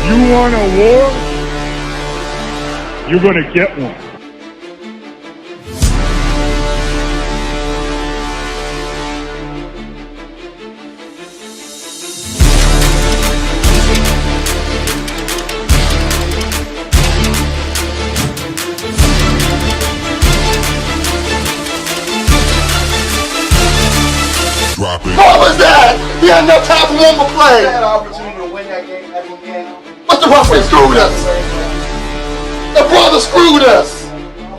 You want a war? You're going to get one. What was that? He had no time for one more play. He had an opportunity to win that game again. But the referee screwed us. The brother screwed us.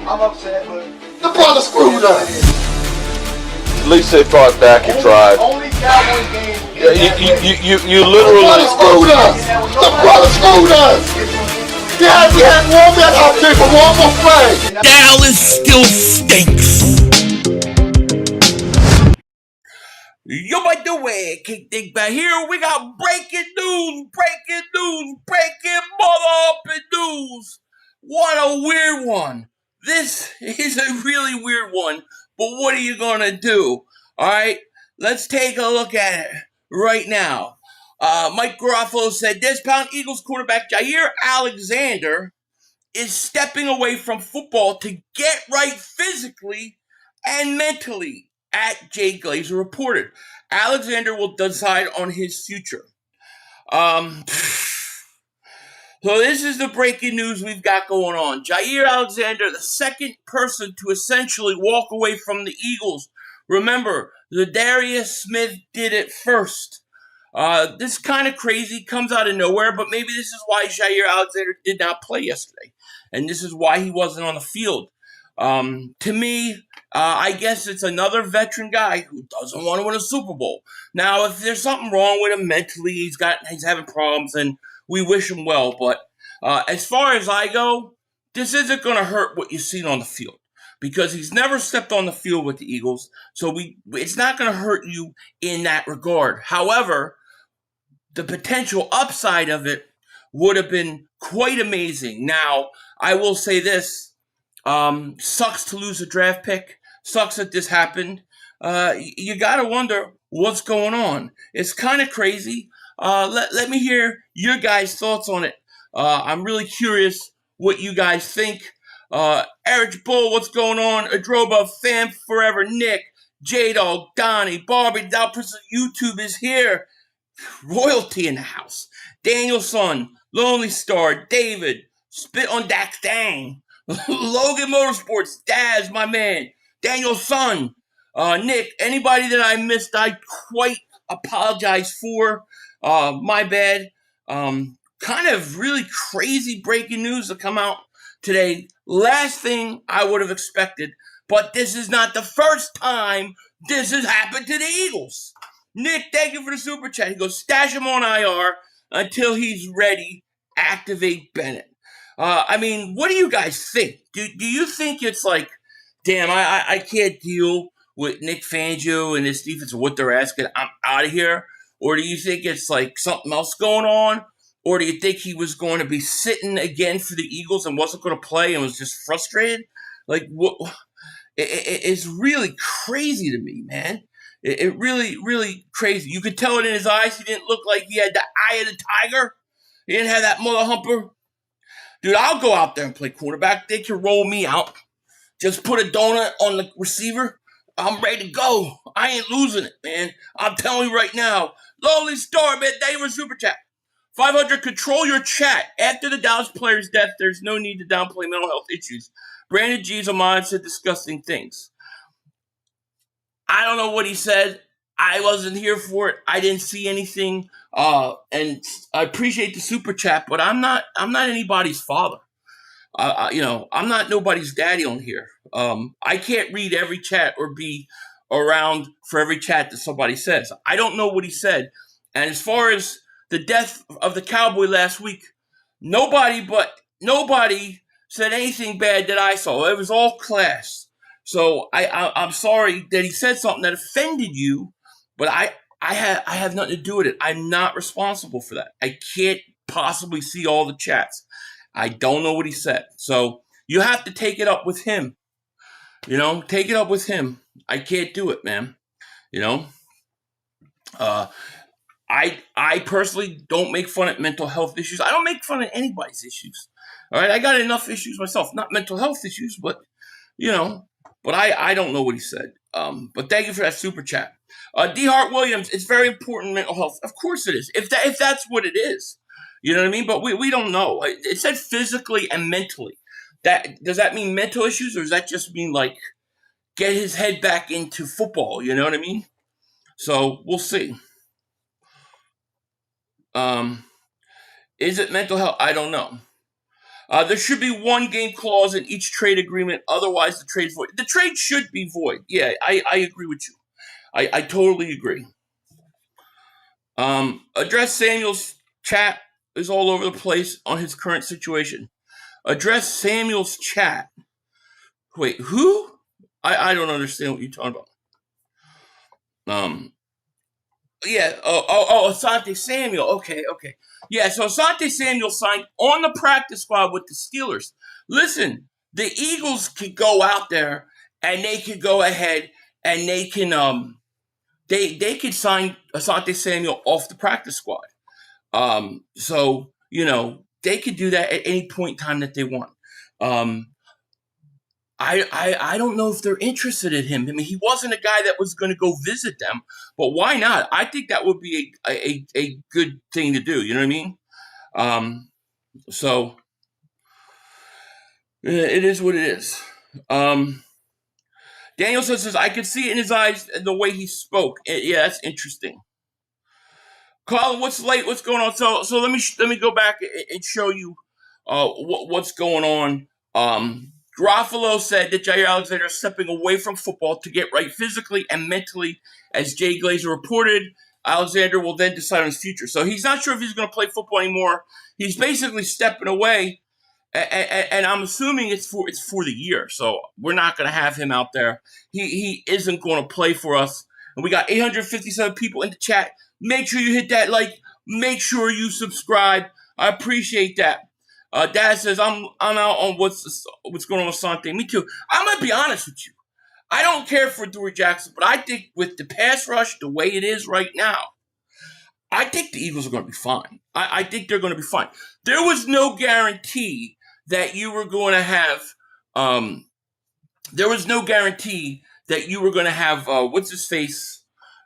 I'm upset, but the brother screwed us. At least they fought back and tried. Only Cowboys game. You literally. The brother screwed us. The brother screwed us. We had one man opportunity for one more play. Dallas still stinks. Yo, by the way, King Dick back here. We got breaking news. Breaking mother-upping news. What a weird one. This is a really weird one, but what are you going to do? All right, let's take a look at it right now. Mike Garofalo said this: pound Eagles quarterback Jaire Alexander is stepping away from football to get right physically and mentally. At Jay Glazer reported, Alexander will decide on his future. So this is the breaking news we've got going on. Jaire Alexander, the second person to essentially walk away from the Eagles. Remember, Darius Smith did it first. This kind of crazy, comes out of nowhere, but maybe this is why Jaire Alexander did not play yesterday. And this is why he wasn't on the field. To me, I guess it's another veteran guy who doesn't want to win a Super Bowl. Now, if there's something wrong with him mentally, he's having problems, and we wish him well. But as far as I go, this isn't going to hurt what you've seen on the field, because he's never stepped on the field with the Eagles. So it's not going to hurt you in that regard. However, the potential upside of it would have been quite amazing. Now, I will say this. Sucks to lose a draft pick. Sucks that this happened. You gotta wonder what's going on. It's kind of crazy. Let me hear your guys' thoughts on it. I'm really curious what you guys think. Eric Bull, what's going on? Adroba, Fam Forever, Nick, J-Dog, Donnie, Barbie, Dalperson, YouTube is here. Royalty in the house. Danielson, Lonely Star, David, Spit on Dax Dang. Logan Motorsports, Daz, my man, Daniel Son, Nick, anybody that I missed, I quite apologize for. My bad. Kind of really crazy breaking news to come out today. Last thing I would have expected, but this is not the first time this has happened to the Eagles. Nick, thank you for the super chat. He goes, stash him on IR until he's ready. Activate Bennett. I mean, what do you guys think? Do you think it's like, damn, I can't deal with Nick Fangio and his defense and what they're asking, I'm out of here? Or do you think it's like something else going on? Or do you think he was going to be sitting again for the Eagles and wasn't going to play and was just frustrated? Like, what? It's really crazy to me, man. It really, really crazy. You could tell it in his eyes. He didn't look like he had the eye of the tiger. He didn't have that mother humper. Dude, I'll go out there and play quarterback. They can roll me out. Just put a donut on the receiver. I'm ready to go. I ain't losing it, man. I'm telling you right now. Lonely Star, man. Thank you for super chat. 500, control your chat. After the Dallas player's death, there's no need to downplay mental health issues. Brandon G's Ahmad said disgusting things. I don't know what he said. I wasn't here for it. I didn't see anything. And I appreciate the super chat, but I'm not anybody's father. I'm not nobody's daddy on here. I can't read every chat or be around for every chat that somebody says. I don't know what he said. And as far as the death of the Cowboy last week, nobody said anything bad that I saw. It was all class. So I'm sorry that he said something that offended you, but I have nothing to do with it. I'm not responsible for that. I can't possibly see all the chats. I don't know what he said. So you have to take it up with him. Take it up with him. I can't do it, man. I personally don't make fun of mental health issues. I don't make fun of anybody's issues. All right, I got enough issues myself, not mental health issues, but you know, but I don't know what he said. But thank you for that super chat. D. Hart Williams, it's very important mental health. Of course it is. If that's what it is, you know what I mean. But we don't know. It said physically and mentally. Does that mean mental issues, or does that just mean like get his head back into football? You know what I mean. So we'll see. Is it mental health? I don't know. There should be one game clause in each trade agreement. Otherwise, the trade's void. The trade should be void. Yeah, I agree with you. I totally agree. Address Samuel's chat is all over the place on his current situation. Address Samuel's chat. Wait, who? I don't understand what you're talking about. Yeah. Asante Samuel. Okay. Yeah. So Asante Samuel signed on the practice squad with the Steelers. Listen, the Eagles could go out there and they could go ahead and they can they could sign Asante Samuel off the practice squad. So you know they could do that at any point in time that they want. I don't know if they're interested in him. I mean, he wasn't a guy that was going to go visit them, but why not? I think that would be a good thing to do. You know what I mean? So it is what it is. Daniel says, I could see it in his eyes the way he spoke. Yeah, that's interesting. Colin, what's late? What's going on? So let me go back and show you what's going on. Garofalo said that Jaire Alexander is stepping away from football to get right physically and mentally, as Jay Glazer reported. Alexander will then decide on his future. So he's not sure if he's going to play football anymore. He's basically stepping away, and I'm assuming it's for the year. So we're not going to have him out there. He isn't going to play for us. And we got 857 people in the chat. Make sure you hit that like. Make sure you subscribe. I appreciate that. Dad says I'm out on what's going on with Asante. Me too. I'm gonna be honest with you. I don't care for Dewey Jackson, but I think with the pass rush the way it is right now, I think the Eagles are going to be fine. I think they're going to be fine. There was no guarantee that you were going to have. There was no guarantee that you were going to have what's his face,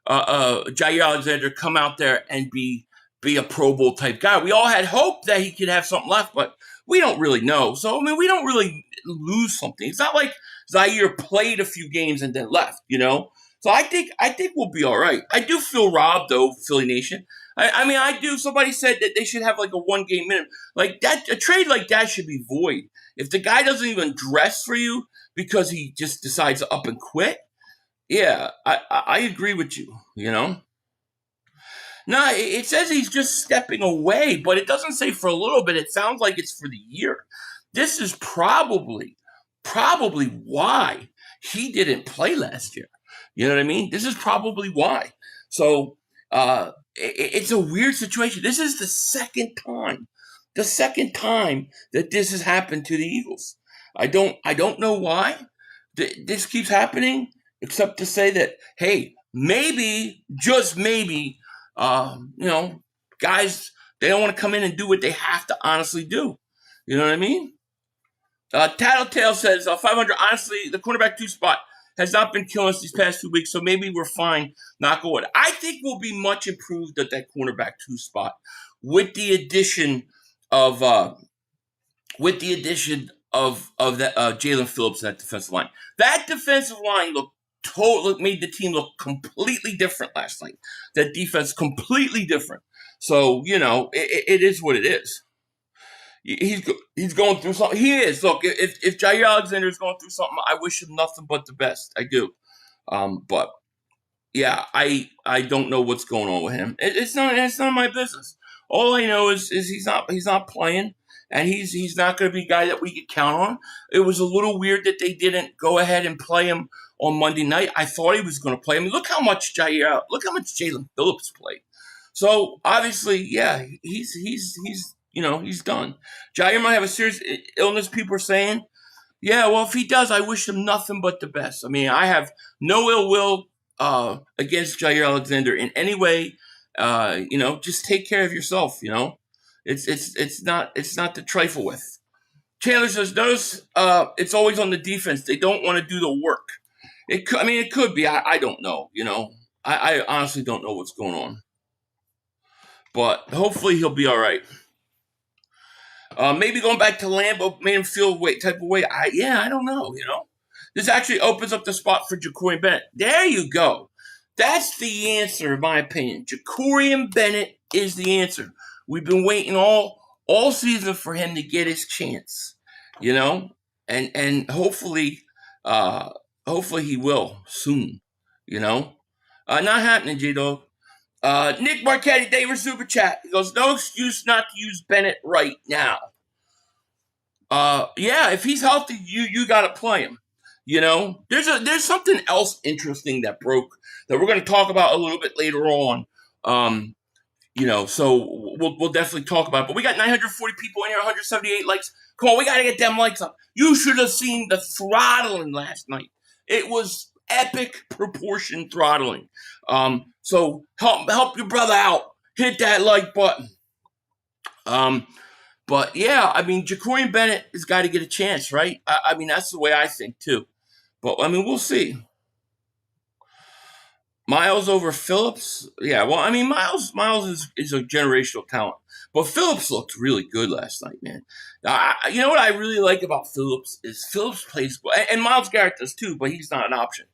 Jaire Alexander come out there and be a Pro Bowl type guy. We all had hope that he could have something left, but we don't really know. So, I mean, we don't really lose something. It's not like Jaire played a few games and then left, you know? So I think we'll be all right. I do feel robbed, though, Philly Nation. I mean, I do. Somebody said that they should have like a 1-game minimum. Like that, a trade like that should be void. If the guy doesn't even dress for you because he just decides to up and quit, yeah, I agree with you, you know? No, it says he's just stepping away, but it doesn't say for a little bit. It sounds like it's for the year. This is probably why he didn't play last year. You know what I mean? This is probably why. So it's a weird situation. This is the second time that this has happened to the Eagles. I don't know why this keeps happening, except to say that, hey, maybe, just maybe, you know, guys, they don't want to come in and do what they have to honestly do. You know what I mean? Tattletale says, 500, honestly, the cornerback 2 spot has not been killing us these past 2 weeks, so maybe we're fine, knock on wood. I think we'll be much improved at that cornerback 2 spot with the addition of that Jalen Phillips in that defensive line. That defensive line made the team look completely different last night. That defense completely different. So, you know, it is what it is. He's going through something. He is. Look, if Jaire Alexander is going through something, I wish him nothing but the best. I do. But yeah, I don't know what's going on with him. It's none of my business. All I know is he's not playing, and he's not going to be a guy that we could count on. It was a little weird that they didn't go ahead and play him on Monday night. I thought he was going to play. I mean, look how much Jalen Phillips played. So obviously, yeah, he's done. Jaire might have a serious illness, people are saying. Yeah, well, if he does, I wish him nothing but the best. I mean, I have no ill will against Jaire Alexander in any way. just take care of yourself. It's not to trifle with. Chandler says, notice it's always on the defense. They don't want to do the work. It could be. I don't know. I honestly don't know what's going on. But hopefully he'll be all right. Maybe going back to Lambeau made him feel type of way. I don't know. This actually opens up the spot for Jacorian Bennett. There you go. That's the answer, in my opinion. Jacorian Bennett is the answer. We've been waiting all season for him to get his chance, and hopefully he will soon, Not happening, J-Dog. Nick Marchetti, David Super Chat. He goes, no excuse not to use Bennett right now. If he's healthy, you gotta play him. There's something else interesting that broke that we're going to talk about a little bit later on. So we'll definitely talk about it. But we got 940 people in here, 178 likes. Come on, we got to get them likes up. You should have seen the throttling last night. It was epic proportion throttling. So help your brother out. Hit that like button. But yeah, Jacorian Bennett has got to get a chance, right? That's the way I think too. But we'll see. Miles over Phillips? Yeah, well, Miles is a generational talent. But Phillips looked really good last night, man. You know what I really like about Phillips is Phillips plays, and Myles Garrett does too, but he's not an option.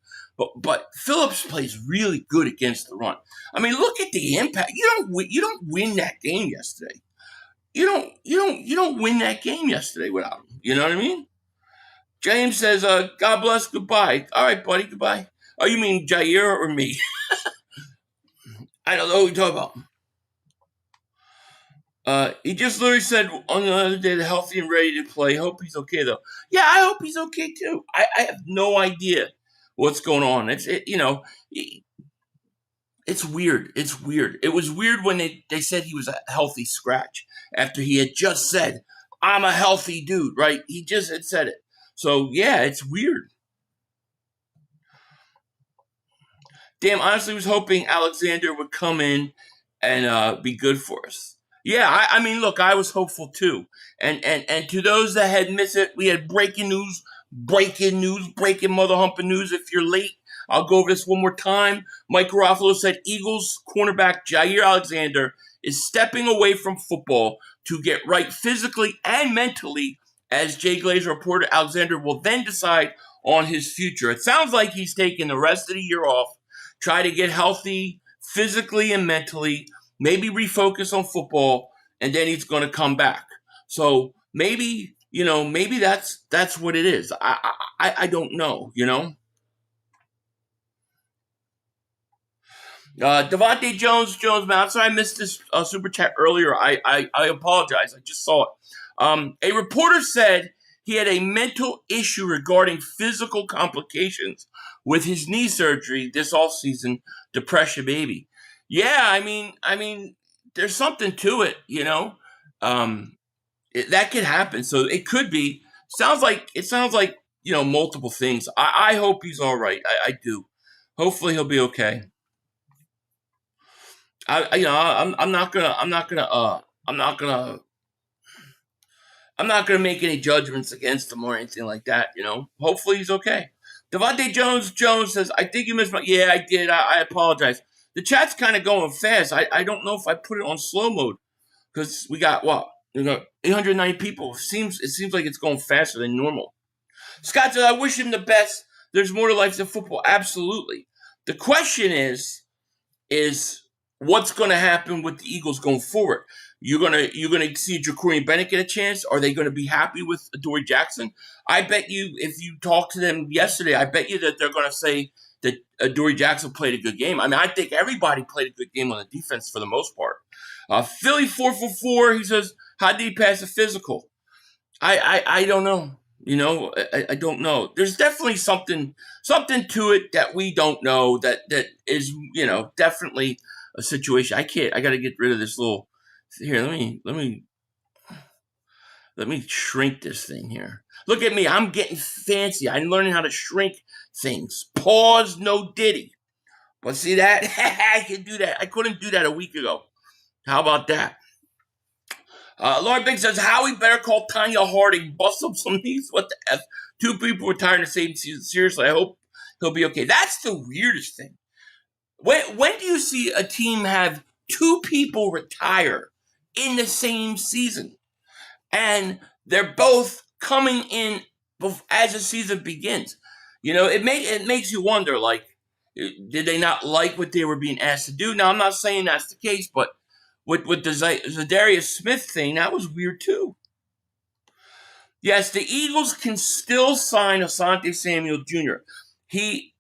But Phillips plays really good against the run. Look at the impact. You don't win that game yesterday. You don't win that game yesterday without him. You know what I mean? James says, God bless, goodbye. All right, buddy, goodbye. Oh, you mean Jaire or me? I don't know what you're talking about. He just literally said on the other day, they're healthy and ready to play. Hope he's okay, though. Yeah, I hope he's okay, too. I have no idea what's going on. It's weird. It's weird. It was weird when they said he was a healthy scratch after he had just said, I'm a healthy dude, right? He just had said it. So, yeah, it's weird. Damn, honestly was hoping Alexander would come in and be good for us. Yeah, look, I was hopeful too. And to those that had missed it, we had breaking mother humping news. If you're late, I'll go over this one more time. Mike Garofalo said Eagles cornerback Jaire Alexander is stepping away from football to get right physically and mentally. As Jay Glazer reported, Alexander will then decide on his future. It sounds like he's taking the rest of the year off, try to get healthy physically and mentally, maybe refocus on football, and then he's going to come back. So maybe that's what it is. I don't know, Devontae Jones, man, I'm sorry I missed this super chat earlier. I apologize. I just saw it. A reporter said he had a mental issue regarding physical complications with his knee surgery this offseason, depression baby. Yeah, there's something to it, that could happen. So it could be. Sounds like multiple things. I hope he's all right. I do. Hopefully he'll be okay. I'm not gonna make any judgments against him or anything like that, Hopefully he's okay. Devontae Jones says, I think you missed my... Yeah, I did. I apologize. The chat's kind of going fast. I don't know if I put it on slow mode because we got, 890 people. It seems like it's going faster than normal. Scott says, I wish him the best. There's more to life than football. Absolutely. The question is what's going to happen with the Eagles going forward? You're gonna see Jacorian Bennett get a chance? Are they going to be happy with Adoree Jackson? I bet you, if you talk to them yesterday, I bet you that they're going to say that Adoree Jackson played a good game. I think everybody played a good game on the defense for the most part. Philly 444, he says, how did he pass a physical? I don't know. I don't know. There's definitely something to it that we don't know that is, definitely a situation. I got to get rid of this little. Here, let me shrink this thing here. Look at me. I'm getting fancy. I'm learning how to shrink things. Pause, no diddy. But see that? I can do that. I couldn't do that a week ago. How about that? Lauren Big says, Howie better call Tanya Harding, bust up some knees. What the F? 2 people retired in the same season. Seriously, I hope he'll be okay. That's the weirdest thing. When do you see a team have 2 people retire in the same season? And they're both coming in as the season begins. It makes you wonder, like, did they not like what they were being asked to do? Now, I'm not saying that's the case, but with the Zadarius Smith thing, that was weird too. Yes, the Eagles can still sign Asante Samuel Jr. The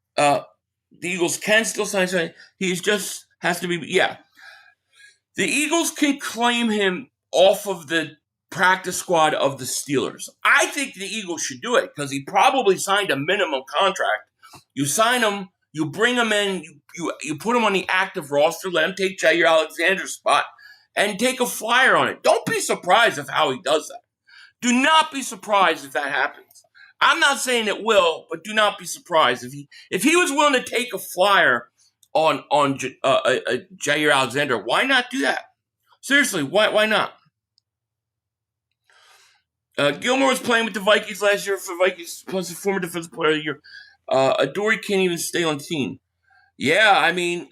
Eagles can still sign him. He just has to be, yeah. The Eagles can claim him off of the practice squad of the Steelers. I think the Eagles should do it because he probably signed a minimum contract. You sign him, you bring him in, you put him on the active roster, let him take Jaire Alexander's spot, and take a flyer on it. Don't be surprised if Howie does that. Do not be surprised if that happens. I'm not saying it will, but do not be surprised if he was willing to take a flyer on Jaire Alexander. Why not do that? Seriously, why not? Gilmore was playing with the Vikings last year for Vikings, plus a former defensive player of the year. Adoree can't even stay on the team. Yeah, I mean,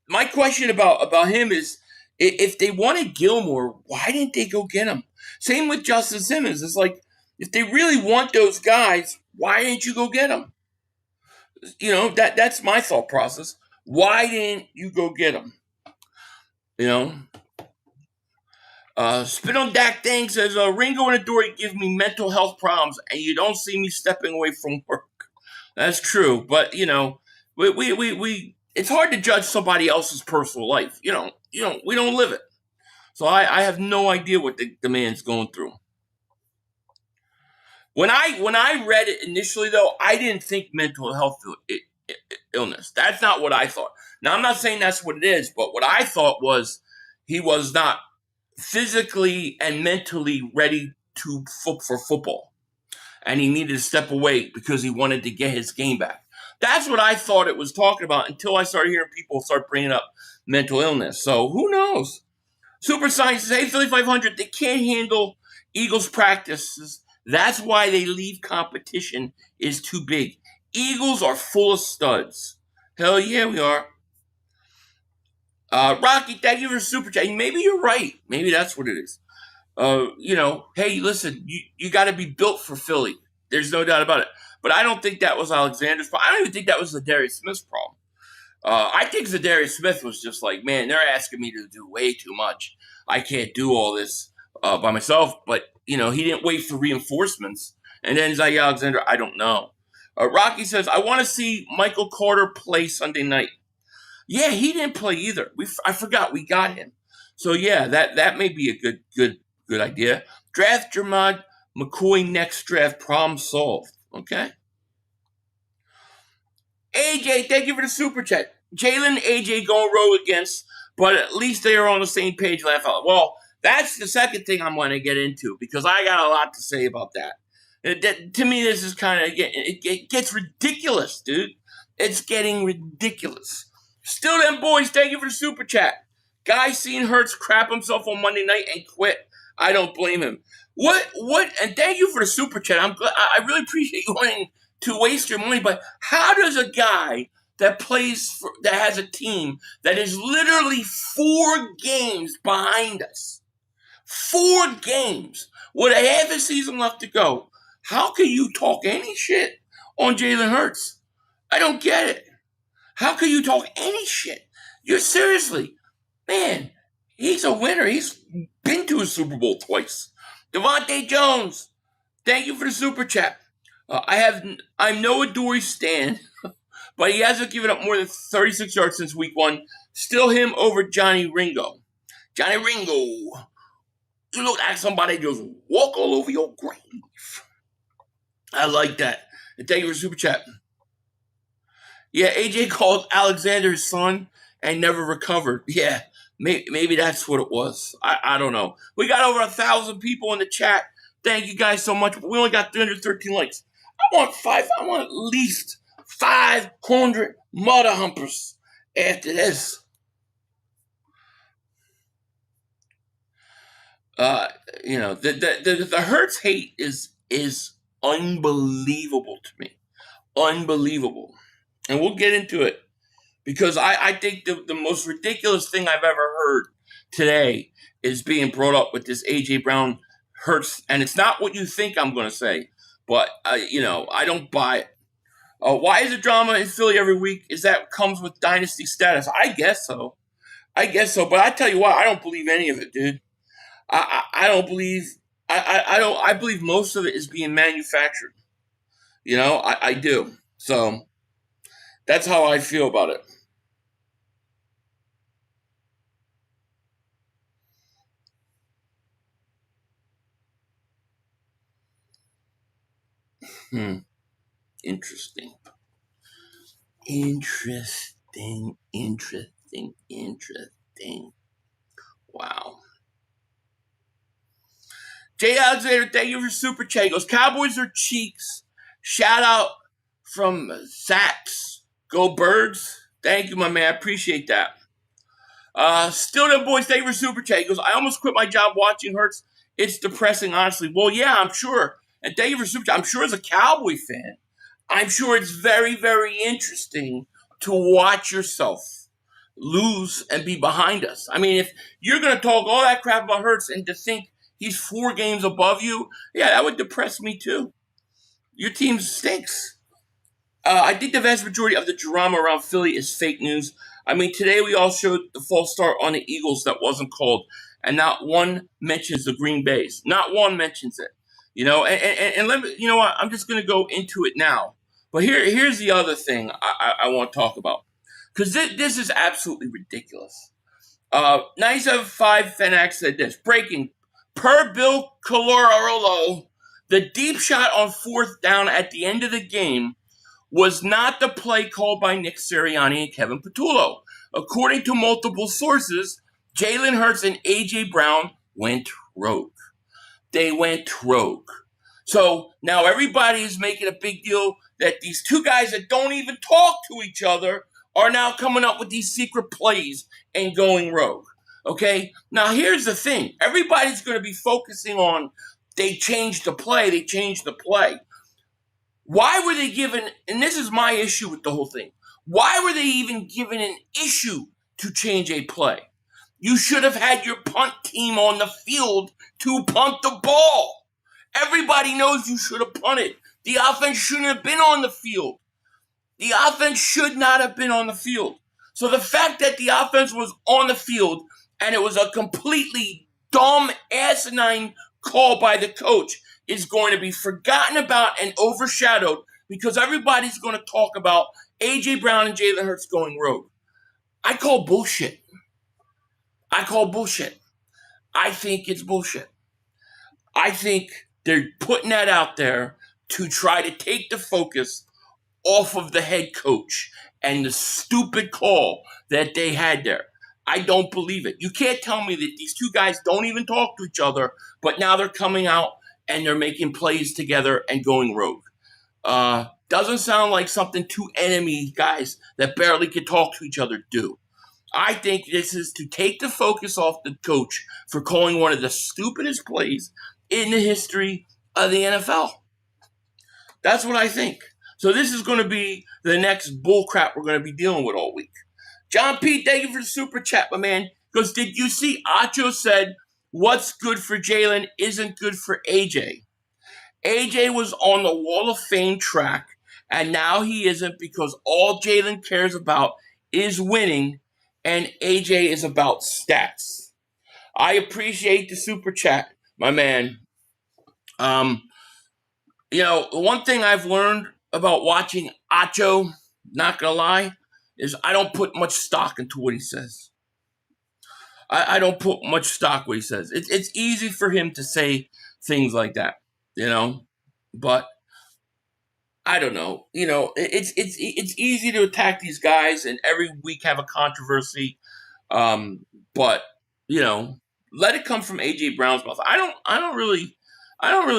my question about him is, if they wanted Gilmore, why didn't they go get him? Same with Justin Simmons. It's like, if they really want those guys, why didn't you go get them? That's my thought process. Why didn't you go get them? Spit on Dak Dang says, Ringo and Adoree give me mental health problems, and you don't see me stepping away from work. That's true, but we it's hard to judge somebody else's personal life. We don't live it. So I have no idea what the man's going through. When I read it initially, though, I didn't think mental health illness. That's not what I thought. Now, I'm not saying that's what it is, but what I thought was he was not physically and mentally ready for football. And he needed to step away because he wanted to get his game back. That's what I thought it was talking about until I started hearing people start bringing up mental illness. So who knows? Super Science says, hey, Philly 500, they can't handle Eagles practices. That's why they leave competition is too big. Eagles are full of studs. Hell yeah, we are. Rocky, thank you for super chat. Maybe you're right. Maybe that's what it is. Hey, listen, you got to be built for Philly. There's no doubt about it. But I don't think that was Alexander's problem. I don't even think that was Zadarius Smith's problem. I think Zadarius Smith was just like, man, they're asking me to do way too much. I can't do all this by myself. But, he didn't wait for reinforcements. And then Jaire Alexander, I don't know. Rocky says, I want to see Michael Carter play Sunday night. Yeah, he didn't play either. I forgot we got him. So, yeah, that may be a good idea. Draft Jermod McCoy next draft, problem solved. Okay. AJ, thank you for the super chat. Jalen and AJ going road against, but at least they are on the same page. Laugh out. Well, that's the second thing I'm going to get into because I got a lot to say about that. To me, this is kind of, it gets ridiculous, dude. It's getting ridiculous. Still them boys, thank you for the super chat. Guy seen Hurts crap himself on Monday night and quit. I don't blame him. What? And thank you for the super chat. I'm glad. I really appreciate you wanting to waste your money. But how does a guy that has a team that is literally 4 games behind us, 4 games with a half a season left to go, how can you talk any shit on Jalen Hurts? I don't get it. How can you talk any shit? You're seriously, man. He's a winner. He's been to a Super Bowl twice. Devontae Jones, thank you for the super chat. I'm no Adoree stan, but he hasn't given up more than 36 yards since week 1. Still him over Johnny Ringo. Johnny Ringo, you look like somebody just walk all over your grave. I like that. And thank you for the super chat. Yeah, AJ called Alexander his son and never recovered. Yeah. Maybe that's what it was. I don't know. We got over 1,000 people in the chat. Thank you guys so much. But we only got 313 likes. I want at least 500 mother humpers after this. The Hurts hate is unbelievable to me. Unbelievable. And we'll get into it because I think the most ridiculous thing I've ever heard today is being brought up with this A.J. Brown Hurts. And it's not what you think I'm going to say, but, I don't buy it. Why is it drama in Philly every week? Is that comes with dynasty status? I guess so. But I tell you what, I don't believe any of it, dude. I don't believe I believe most of it is being manufactured. I do. So that's how I feel about it. Interesting. Wow. Jay Alexander, thank you for super chat. He goes, Cowboys are cheeks. Shout out from Sachs. Go Birds. Thank you, my man. I appreciate that. Still them boys, thank you for super chat. He goes, I almost quit my job watching Hurts. It's depressing, honestly. Well, yeah, I'm sure. And thank you for super chat. I'm sure as a Cowboy fan, I'm sure it's very, very interesting to watch yourself lose and be behind us. I mean, if you're going to talk all that crap about Hurts and to think he's 4 games above you, yeah, that would depress me too. Your team stinks. I think the vast majority of the drama around Philly is fake news. I mean, today we all showed the false start on the Eagles that wasn't called, and not one mentions the Green Bays. Not one mentions it. And let me, what? I'm just going to go into it now. But here's the other thing I want to talk about. Because this is absolutely ridiculous. 975 Fenax said this. Breaking. Per Bill Colorolo, the deep shot on 4th down at the end of the game was not the play called by Nick Sirianni and Kevin Patullo. According to multiple sources, Jalen Hurts and A.J. Brown went rogue. They went rogue. So now everybody is making a big deal that these two guys that don't even talk to each other are now coming up with these secret plays and going rogue. Okay? Now here's the thing. Everybody's going to be focusing on they changed the play. Why were they given, and this is my issue with the whole thing, why were they even given an issue to change a play? You should have had your punt team on the field to punt the ball. Everybody knows you should have punted. The offense shouldn't have been on the field. The offense should not have been on the field. So the fact that the offense was on the field and it was a completely dumb, asinine call by the coach is going to be forgotten about and overshadowed because everybody's going to talk about A.J. Brown and Jalen Hurts going rogue. I call bullshit. I think it's bullshit. I think they're putting that out there to try to take the focus off of the head coach and the stupid call that they had there. I don't believe it. You can't tell me that these two guys don't even talk to each other, but now they're coming out and they're making plays together and going rogue. Doesn't sound like something two enemy guys that barely can talk to each other do. I think this is to take the focus off the coach for calling one of the stupidest plays in the history of the NFL. That's what I think. So this is going to be the next bullcrap we're going to be dealing with all week. John P., thank you for the super chat, my man. Because did you see Acho said, what's good for Jalen isn't good for AJ. AJ was on the Wall of Fame track, and now he isn't because all Jalen cares about is winning, and AJ is about stats. I appreciate the super chat, my man. The one thing I've learned about watching Acho, not gonna lie, is I don't put much stock into what he says. I don't put much stock what he says. It's easy for him to say things like that, but I don't know. It's easy to attack these guys and every week have a controversy. But let it come from AJ Brown's mouth. I don't really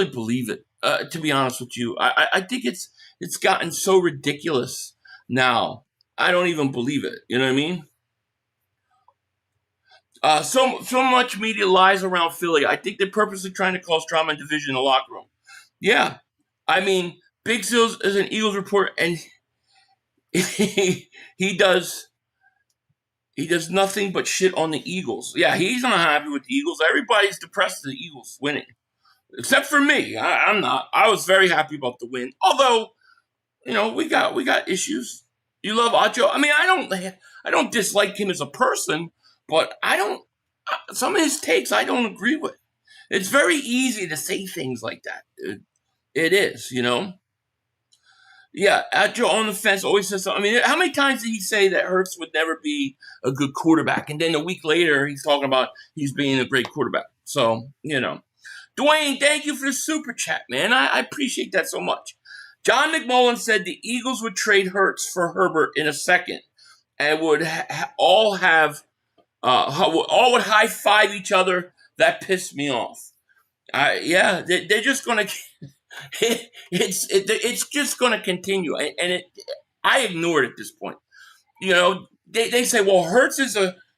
believe it. To be honest with you, I think it's gotten so ridiculous now I don't even believe it. You know what I mean? So much media lies around Philly. I think they're purposely trying to cause drama and division in the locker room. Yeah, I mean, Big Sills is an Eagles reporter, and he does nothing but shit on the Eagles. Yeah, he's not happy with the Eagles. Everybody's depressed with the Eagles winning, except for me. I'm not. I was very happy about the win, although we got issues. You love Acho. I mean, I don't dislike him as a person, but I don't. Some of his takes I don't agree with. It's very easy to say things like that. It is. Yeah, Acho on the fence always says something. I mean, how many times did he say that Hurts would never be a good quarterback? And then a week later, he's talking about he's being a great quarterback. So, Dwayne, thank you for the super chat, man. I appreciate that so much. John McMullen said the Eagles would trade Hurts for Herbert in a second and would all would high five each other. That pissed me off. Yeah, they're just going to... It's just going to continue, and I ignore it at this point. They say, well, Hurts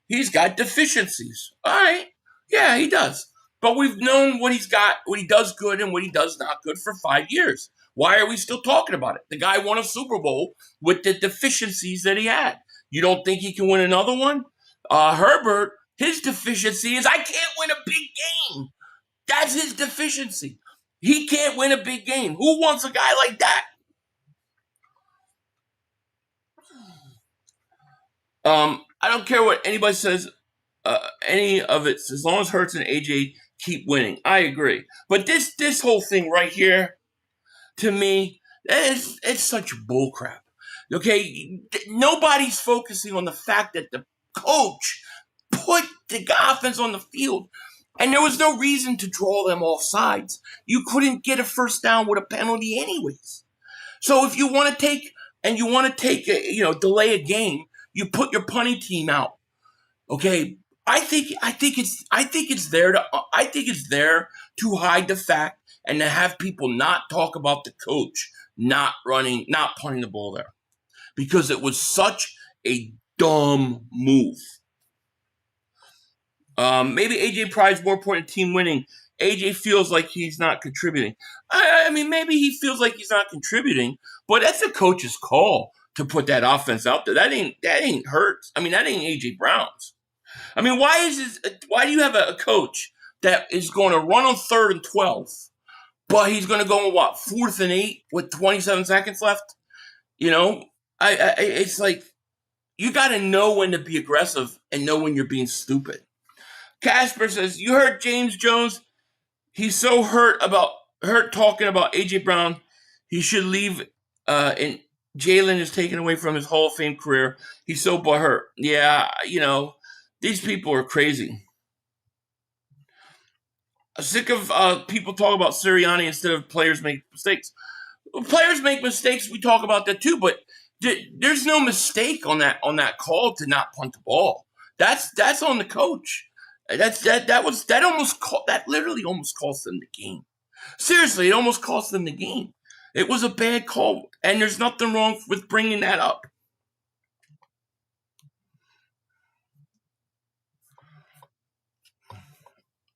he's got deficiencies. All right, yeah, he does. But we've known what he's got, what he does good, and what he does not good for 5 years. Why are we still talking about it? The guy won a Super Bowl with the deficiencies that he had. You don't think he can win another one? Herbert, his deficiency is I can't win a big game. That's his deficiency. He can't win a big game. Who wants a guy like that? I don't care what anybody says, any of it, as long as Hurts and AJ keep winning. I agree. But this whole thing right here, to me, it's such bullcrap. Okay, nobody's focusing on the fact that the coach put the offense on the field. And there was no reason to draw them off sides. You couldn't get a first down with a penalty anyways. So if you want to take delay a game, you put your punting team out. Okay, I think it's there to hide the fact and to have people not talk about the coach not punting the ball there, because it was such a dumb move. Maybe AJ pride's more important than team winning. AJ feels like he's not contributing. I mean, maybe he feels like he's not contributing, but that's a coach's call to put that offense out there. That ain't Hurts. I mean, that ain't AJ Brown's. I mean, why do you have a coach that is going to run on 3rd and 12, but he's going to go on 4th and 8 with 27 seconds left? It's like you got to know when to be aggressive and know when you're being stupid. Casper says, you heard James Jones? He's so hurt talking about A.J. Brown. He should leave, and Jalen is taken away from his Hall of Fame career. He's so butthurt. Yeah, these people are crazy. I'm sick of people talking about Sirianni instead of players make mistakes. Players make mistakes. We talk about that too, but there's no mistake on that call to not punt the ball. That's on the coach. That literally almost cost them the game. Seriously, it almost cost them the game. It was a bad call, and there's nothing wrong with bringing that up.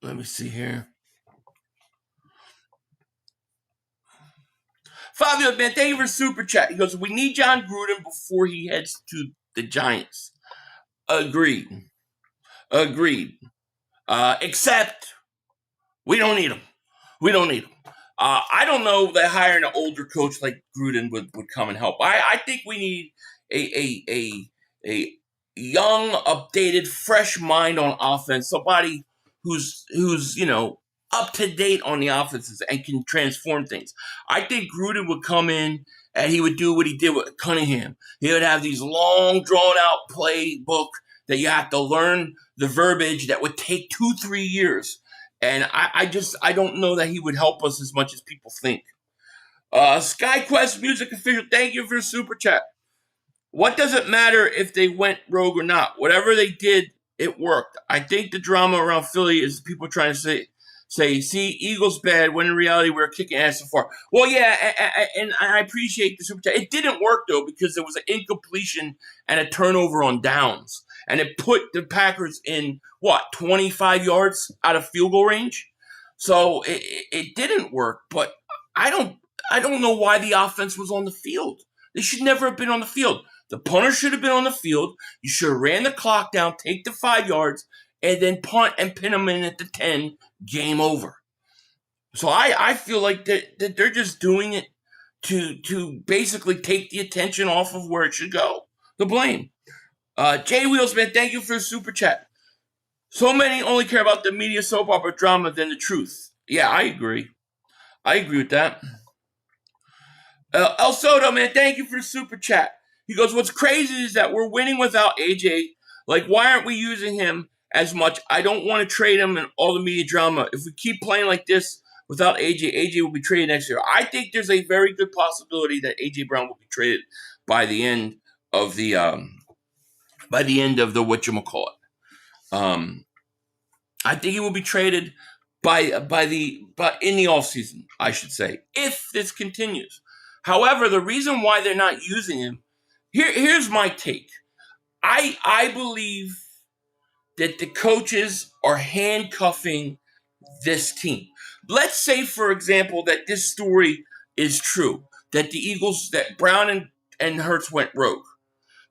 Let me see here. Fabio, man, thank you for super chat. He goes, we need John Gruden before he heads to the Giants. Agreed. Except we don't need him. I don't know that hiring an older coach like Gruden would come and help. I think we need a young, updated, fresh mind on offense. Somebody who's up to date on the offenses and can transform things. I think Gruden would come in and he would do what he did with Cunningham. He would have these long, drawn-out playbook that you have to learn the verbiage that would take 2-3 years. And I don't know that he would help us as much as people think. SkyQuest Music Official, thank you for the super chat. What does it matter if they went rogue or not? Whatever they did, it worked. I think the drama around Philly is people trying to say, see, Eagles bad, when in reality we're kicking ass so far. Well, yeah, and I appreciate the super chat. It didn't work, though, because there was an incompletion and a turnover on downs. And it put the Packers in, 25 yards out of field goal range? So it didn't work, but I don't know why the offense was on the field. They should never have been on the field. The punter should have been on the field. You should have ran the clock down, take the 5 yards, and then punt and pin them in at the 10, game over. So I feel like that they're just doing it to basically take the attention off of where it should go. The blame. Jay Wheelsman, thank you for the super chat. So many only care about the media soap opera drama than the truth. Yeah, I agree. I agree with that. El Soto, man, thank you for the super chat. He goes, what's crazy is that we're winning without AJ. Like, why aren't we using him as much? I don't want to trade him and all the media drama. If we keep playing like this without AJ, AJ will be traded next year. I think there's a very good possibility that AJ Brown will be traded by the end of the whatchamacallit. I think he will be traded in the offseason, I should say, if this continues. However, the reason why they're not using him, here's my take. I believe that the coaches are handcuffing this team. Let's say, for example, that this story is true, that the Eagles, that Brown and Hurts went rogue.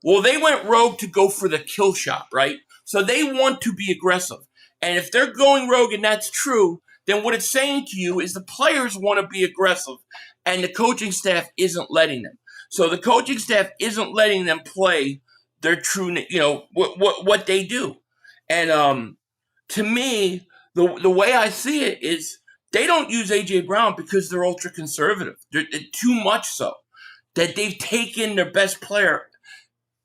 Well, they went rogue to go for the kill shot, right? So they want to be aggressive. And if they're going rogue and that's true, then what it's saying to you is the players want to be aggressive and the coaching staff isn't letting them. So the coaching staff isn't letting them play their true, what they do. And to me, the way I see it is they don't use A.J. Brown because they're ultra conservative. They're too much so that they've taken their best player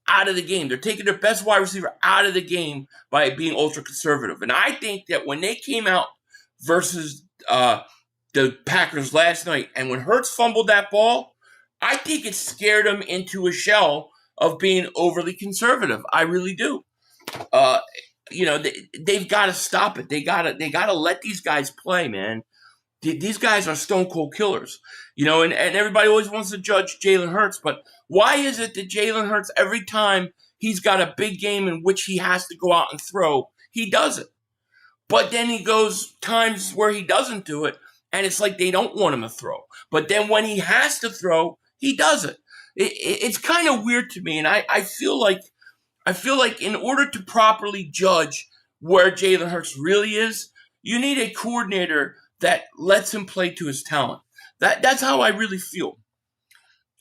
out of the game. They're taking their best wide receiver out of the game by being ultra conservative. And I think that when they came out versus the Packers last night, and when Hurts fumbled that ball, I think it scared them into a shell of being overly conservative. I really do. They've got to stop it. They gotta let these guys play, man. These guys are stone cold killers, and everybody always wants to judge Jalen Hurts, but why is it that Jalen Hurts, every time he's got a big game in which he has to go out and throw, he does it? But then he goes times where he doesn't do it, and it's like they don't want him to throw. But then when he has to throw, he does it. It's kind of weird to me, and I feel like in order to properly judge where Jalen Hurts really is, you need a coordinator that lets him play to his talent. That's how I really feel.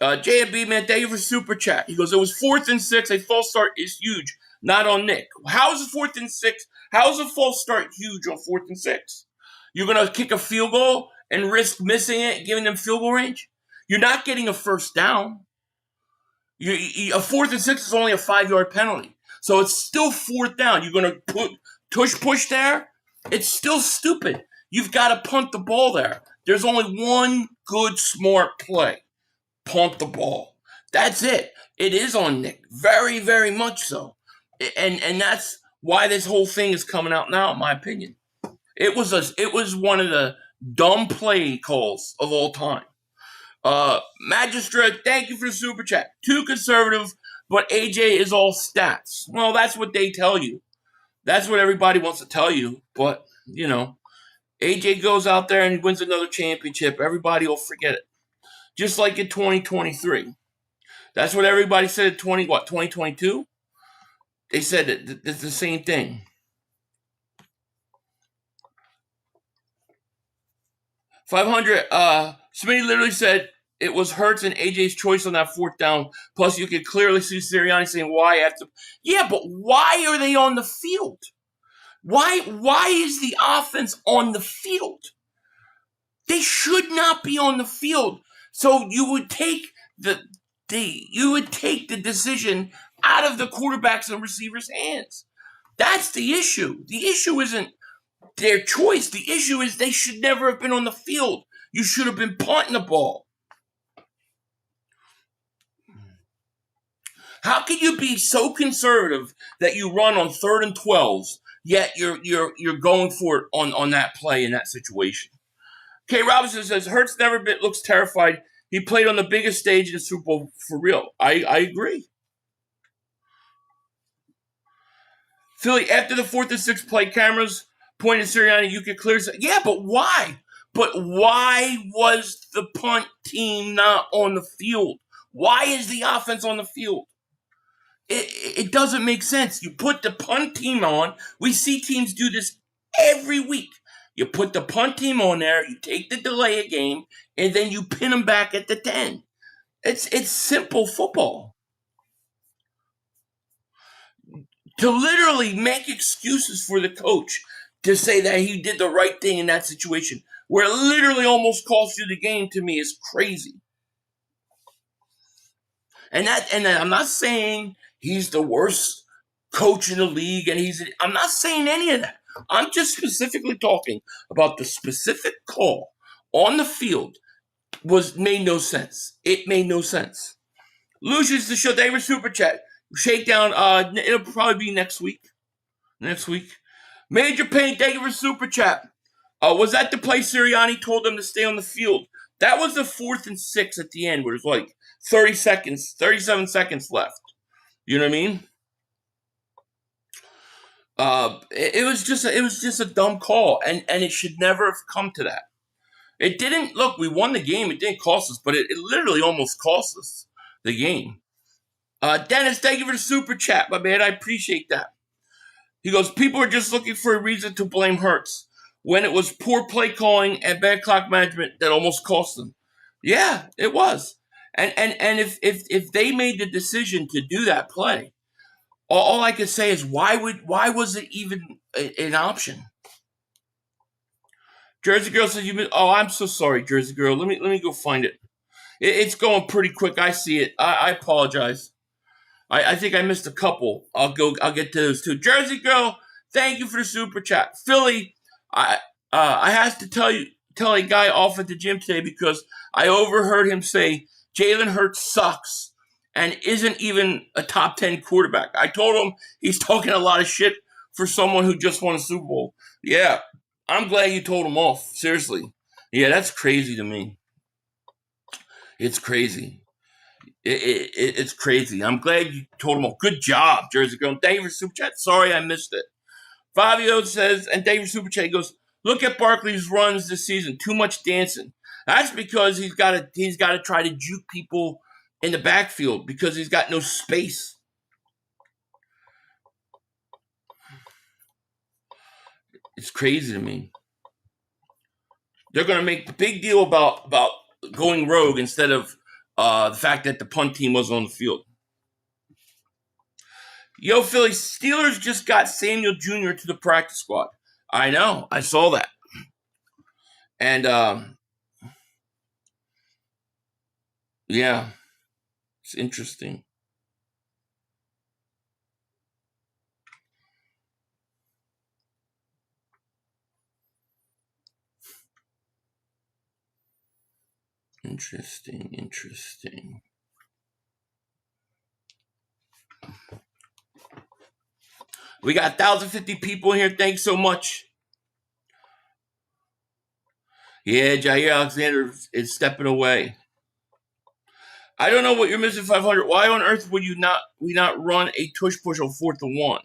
JB, man, thank you for super chat. He goes, it was 4th and 6. A false start is huge. Not on Nick. How is a 4th and 6? How is a false start huge on 4th and 6? You're going to kick a field goal and risk missing it and giving them field goal range? You're not getting a first down. A 4th and 6 is only a 5-yard penalty. So it's still 4th down. You're going to put push there? It's still stupid. You've got to punt the ball there. There's only one good, smart play. Punt the ball. That's it. It is on Nick. Very, very much so. And that's why this whole thing is coming out now, in my opinion. It was one of the dumb play calls of all time. Magistrate, thank you for the super chat. Too conservative, but AJ is all stats. Well, that's what they tell you. That's what everybody wants to tell you. But, AJ goes out there and wins another championship. Everybody will forget it. Just like in 2023. That's what everybody said in 2022? They said it's the same thing. 500, Smitty literally said it was Hurts and AJ's choice on that 4th down. Plus, you could clearly see Sirianni saying why after. Yeah, but why are they on the field? Why is the offense on the field? They should not be on the field. So you would take the decision out of the quarterbacks and receivers' hands. That's the issue. The issue isn't their choice. The issue is they should never have been on the field. You should have been punting the ball. How can you be so conservative that you run on 3rd and 12s yet you're going for it on that play in that situation. K. Robinson says Hurts looks terrified. He played on the biggest stage in the Super Bowl for real. I agree. Philly, after the 4th and 6th play, cameras pointed Sirianni, you could clear. Yeah, but why? But why was the punt team not on the field? Why is the offense on the field? It doesn't make sense. You put the punt team on. We see teams do this every week. You put the punt team on there, you take the delay a game, and then you pin them back at the 10. It's simple football. To literally make excuses for the coach to say that he did the right thing in that situation, where it literally almost cost you the game, to me is crazy. And I'm not saying he's the worst coach in the league, and I'm not saying any of that. I'm just specifically talking about the specific call on the field made no sense. It made no sense. Lucius, the show, they were super chat. Shakedown, it'll probably be next week. Major Pain, thank you for super chat. Was that the play Sirianni told them to stay on the field? That was the 4th and 6 at the end, where it was like 37 seconds left. You know what I mean? It was just a dumb call, and it should never have come to that. It didn't. Look, we won the game. It didn't cost us, but it literally almost cost us the game. Dennis, thank you for the super chat, my man. I appreciate that. He goes, people are just looking for a reason to blame Hurts when it was poor play calling and bad clock management that almost cost them. Yeah, it was. And if they made the decision to do that play, all I could say is why was it even an option? Jersey Girl says I'm so sorry, Jersey Girl. Let me go find it. It's going pretty quick. I see it. I apologize. I think I missed a couple. I'll get to those too. Jersey Girl, thank you for the super chat. Philly, I have to tell a guy off at the gym today because I overheard him say Jalen Hurts sucks and isn't even a top 10 quarterback. I told him he's talking a lot of shit for someone who just won a Super Bowl. Yeah, I'm glad you told him off. Seriously. Yeah, that's crazy to me. It's crazy. It's crazy. I'm glad you told him off. Good job, Jersey Girl. Thank you for super chat. Sorry I missed it. Fabio says, and thank you for super chat. He goes, look at Barkley's runs this season. Too much dancing. That's because he's got to try to juke people in the backfield because he's got no space. It's crazy to me. They're going to make the big deal about going rogue instead of the fact that the punt team was on the field. Yo, Philly, Steelers just got Samuel Jr. to the practice squad. I know. I saw that. And, yeah, it's interesting. Interesting. We got 1,050 people here. Thanks so much. Yeah, Jaire Alexander is stepping away. I don't know what you're missing 500. Why on earth would we not run a tush push on 4th and 1?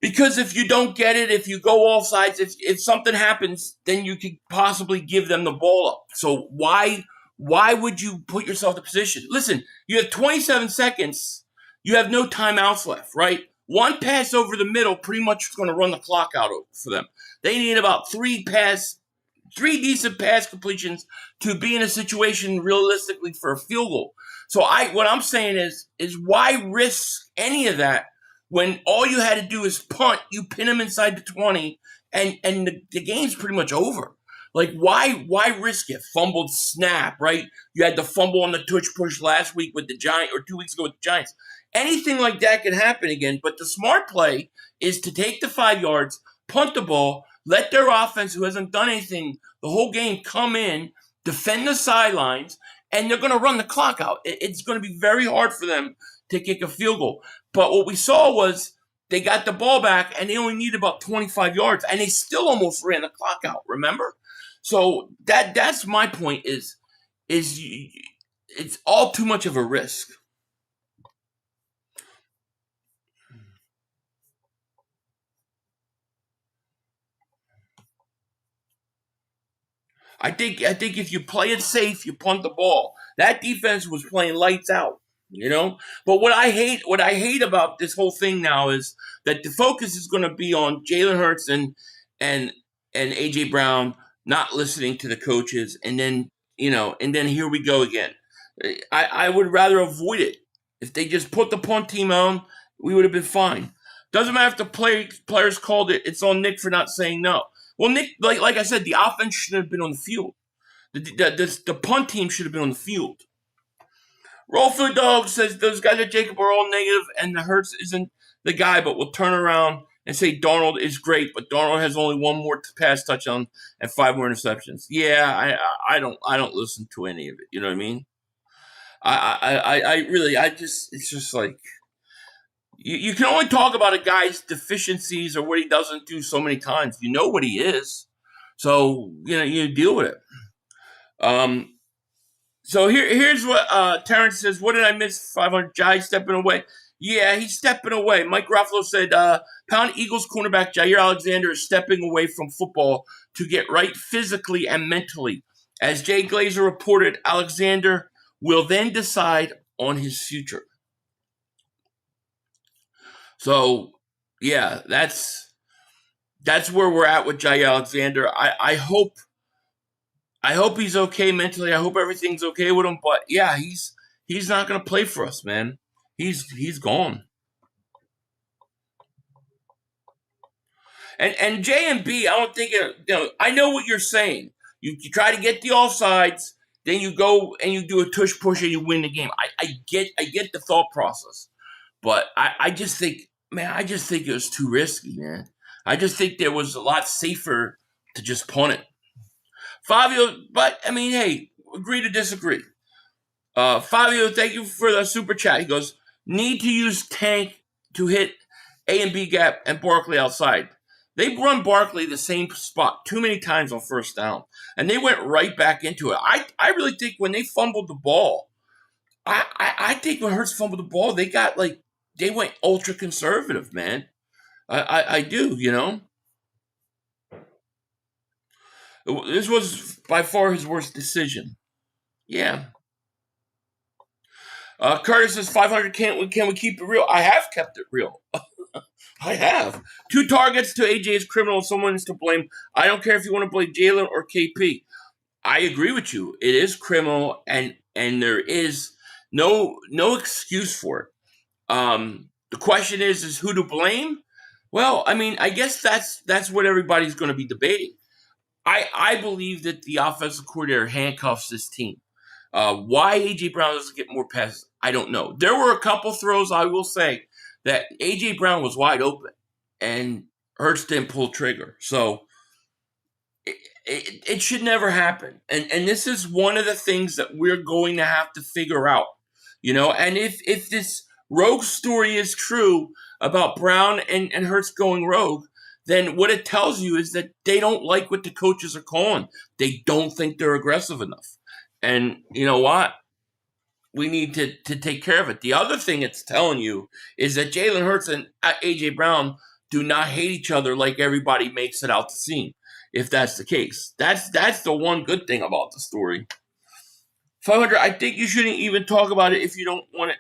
Because if you don't get it, if you go off sides, if something happens, then you could possibly give them the ball up. So why would you put yourself in a position? Listen, you have 27 seconds. You have no timeouts left, right? One pass over the middle pretty much is going to run the clock out for them. They need about three decent pass completions to be in a situation realistically for a field goal. So what I'm saying is why risk any of that when all you had to do is punt, you pin them inside the 20, and the game's pretty much over. Like, why risk it? Fumbled snap, right? You had the fumble on the tush push last week with the Giants, or 2 weeks ago with the Giants. Anything like that can happen again, but the smart play is to take the 5 yards, punt the ball, let their offense, who hasn't done anything the whole game, come in, defend the sidelines, and they're going to run the clock out. It's going to be very hard for them to kick a field goal. But what we saw was they got the ball back, and they only needed about 25 yards, and they still almost ran the clock out, remember? So that's my point is it's all too much of a risk. I think if you play it safe, you punt the ball. That defense was playing lights out, you know. But what I hate about this whole thing now is that the focus is going to be on Jalen Hurts and AJ Brown not listening to the coaches, and then here we go again. I would rather avoid it. If they just put the punt team on, we would have been fine. Doesn't matter if the players called it. It's on Nick for not saying no. Well, Nick, like I said, the offense should have been on the field. The punt team should have been on the field. Roll for the Dog says those guys at Jacob are all negative, and the Hurts isn't the guy, but will turn around and say Darnold is great, but Darnold has only one more pass touchdown and 5 more interceptions. Yeah, I don't listen to any of it. You know what I mean? It's just like you can only talk about a guy's deficiencies or what he doesn't do so many times. You know what he is, so you deal with it. So here's what Terrence says. What did I miss? 500. Jaire stepping away. Yeah, he's stepping away. Mike Ruffalo said, pound Eagles cornerback Jaire Alexander is stepping away from football to get right physically and mentally. As Jay Glazer reported, Alexander will then decide on his future. So, yeah, that's where we're at with Jaire Alexander. I hope he's okay mentally. I hope everything's okay with him. But yeah, he's not gonna play for us, man. He's gone. And J and B, I don't think I know what you're saying. You try to get the offsides, then you go and you do a tush push and you win the game. I get the thought process, but I just think it was too risky, man. I just think there was a lot safer to just punt it. Fabio, but I mean, hey, agree to disagree. Fabio, thank you for the super chat. He goes, need to use Tank to hit A and B gap and Barkley outside. They run Barkley the same spot too many times on first down, and they went right back into it. I really think when they fumbled the ball, I think when Hurts fumbled the ball, they went ultra conservative, man. I do, This was by far his worst decision. Yeah. Curtis says 500. Can we keep it real? I have kept it real. I have. 2 targets to AJ is criminal. Someone is to blame. I don't care if you want to blame Jalen or KP. I agree with you. It is criminal, and there is no excuse for it. The question is who to blame? Well, I mean, I guess that's what everybody's going to be debating. I believe that the offensive coordinator handcuffs this team. Why A.J. Brown doesn't get more passes, I don't know. There were a couple throws, I will say, that A.J. Brown was wide open, and Hurts didn't pull trigger. So it should never happen. And this is one of the things that we're going to have to figure out. And if this rogue story is true about Brown and Hurts going rogue, then what it tells you is that they don't like what the coaches are calling. They don't think they're aggressive enough. And you know what? We need to take care of it. The other thing it's telling you is that Jalen Hurts and A.J. Brown do not hate each other like everybody makes it out to seem. If that's the case. That's the one good thing about the story. 500, I think you shouldn't even talk about it if you don't want it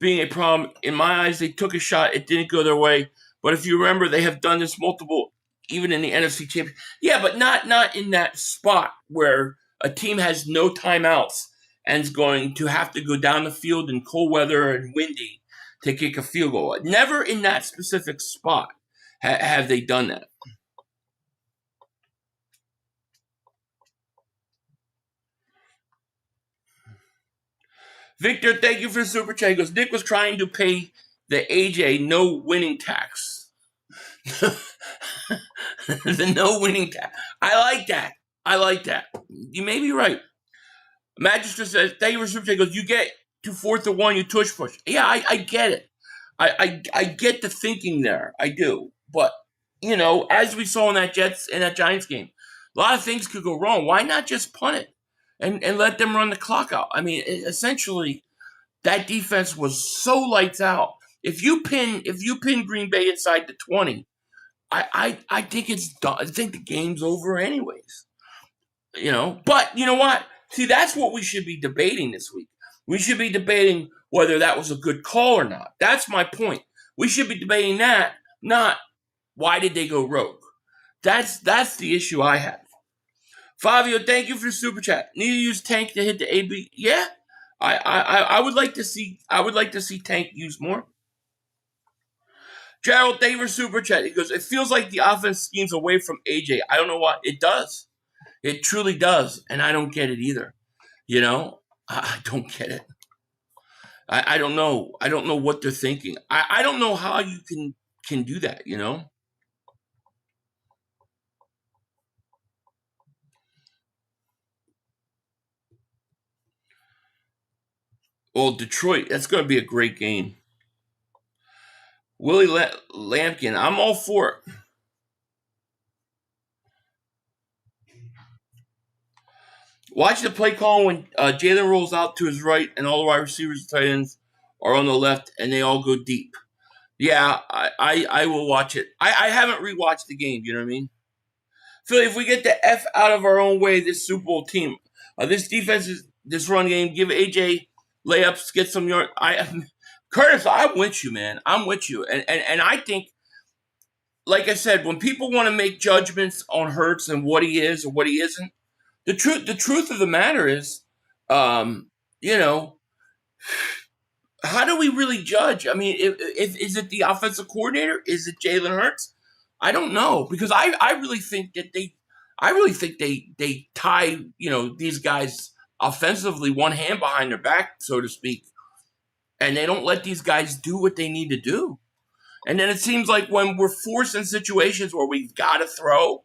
being a problem. In my eyes, they took a shot. It didn't go their way. But if you remember, they have done this multiple, even in the NFC Championship. Yeah, but not in that spot where a team has no timeouts and is going to have to go down the field in cold weather and windy to kick a field goal. Never in that specific spot have they done that. Victor, thank you for the super chat. He goes, Nick was trying to pay the AJ no winning tax. The no winning tax. I like that. You may be right. Magistrate says, thank you for the super chat. He goes, you get to 4th and 1, you tush push. Yeah, I get it. I get the thinking there. I do. But, as we saw in that Giants game, a lot of things could go wrong. Why not just punt it and let them run the clock out? I mean, essentially, that defense was so lights out. If you pin Green Bay inside the 20, I think it's done. I think the game's over anyways. But you know what? See, that's what we should be debating this week. We should be debating whether that was a good call or not. That's my point. We should be debating that, not why did they go rogue. That's the issue I have. Fabio, thank you for the super chat. Need to use Tank to hit the AB. Yeah, I would like to see. I would like to see Tank used more. Gerald, thank you for super chat. He goes, it feels like the offense schemes away from AJ. I don't know why. It does. It truly does, and I don't get it either. I don't get it. I don't know. I don't know what they're thinking. I don't know how you can do that. Well, Detroit, that's going to be a great game. Willie Lampkin, I'm all for it. Watch the play call when Jalen rolls out to his right and all the wide receivers and tight ends are on the left and they all go deep. Yeah, I will watch it. I haven't rewatched the game, you know what I mean? Philly, if we get the F out of our own way, this Super Bowl team, this defense, this run game, give AJ layups, get some yards. Curtis, I'm with you, man. I'm with you. And I think, like I said, when people want to make judgments on Hurts and what he is or what he isn't, the truth of the matter is, how do we really judge? I mean, if is it the offensive coordinator? Is it Jalen Hurts? I don't know, because I really think that they tie these guys offensively one hand behind their back, so to speak, and they don't let these guys do what they need to do. And then it seems like when we're forced in situations where we've got to throw,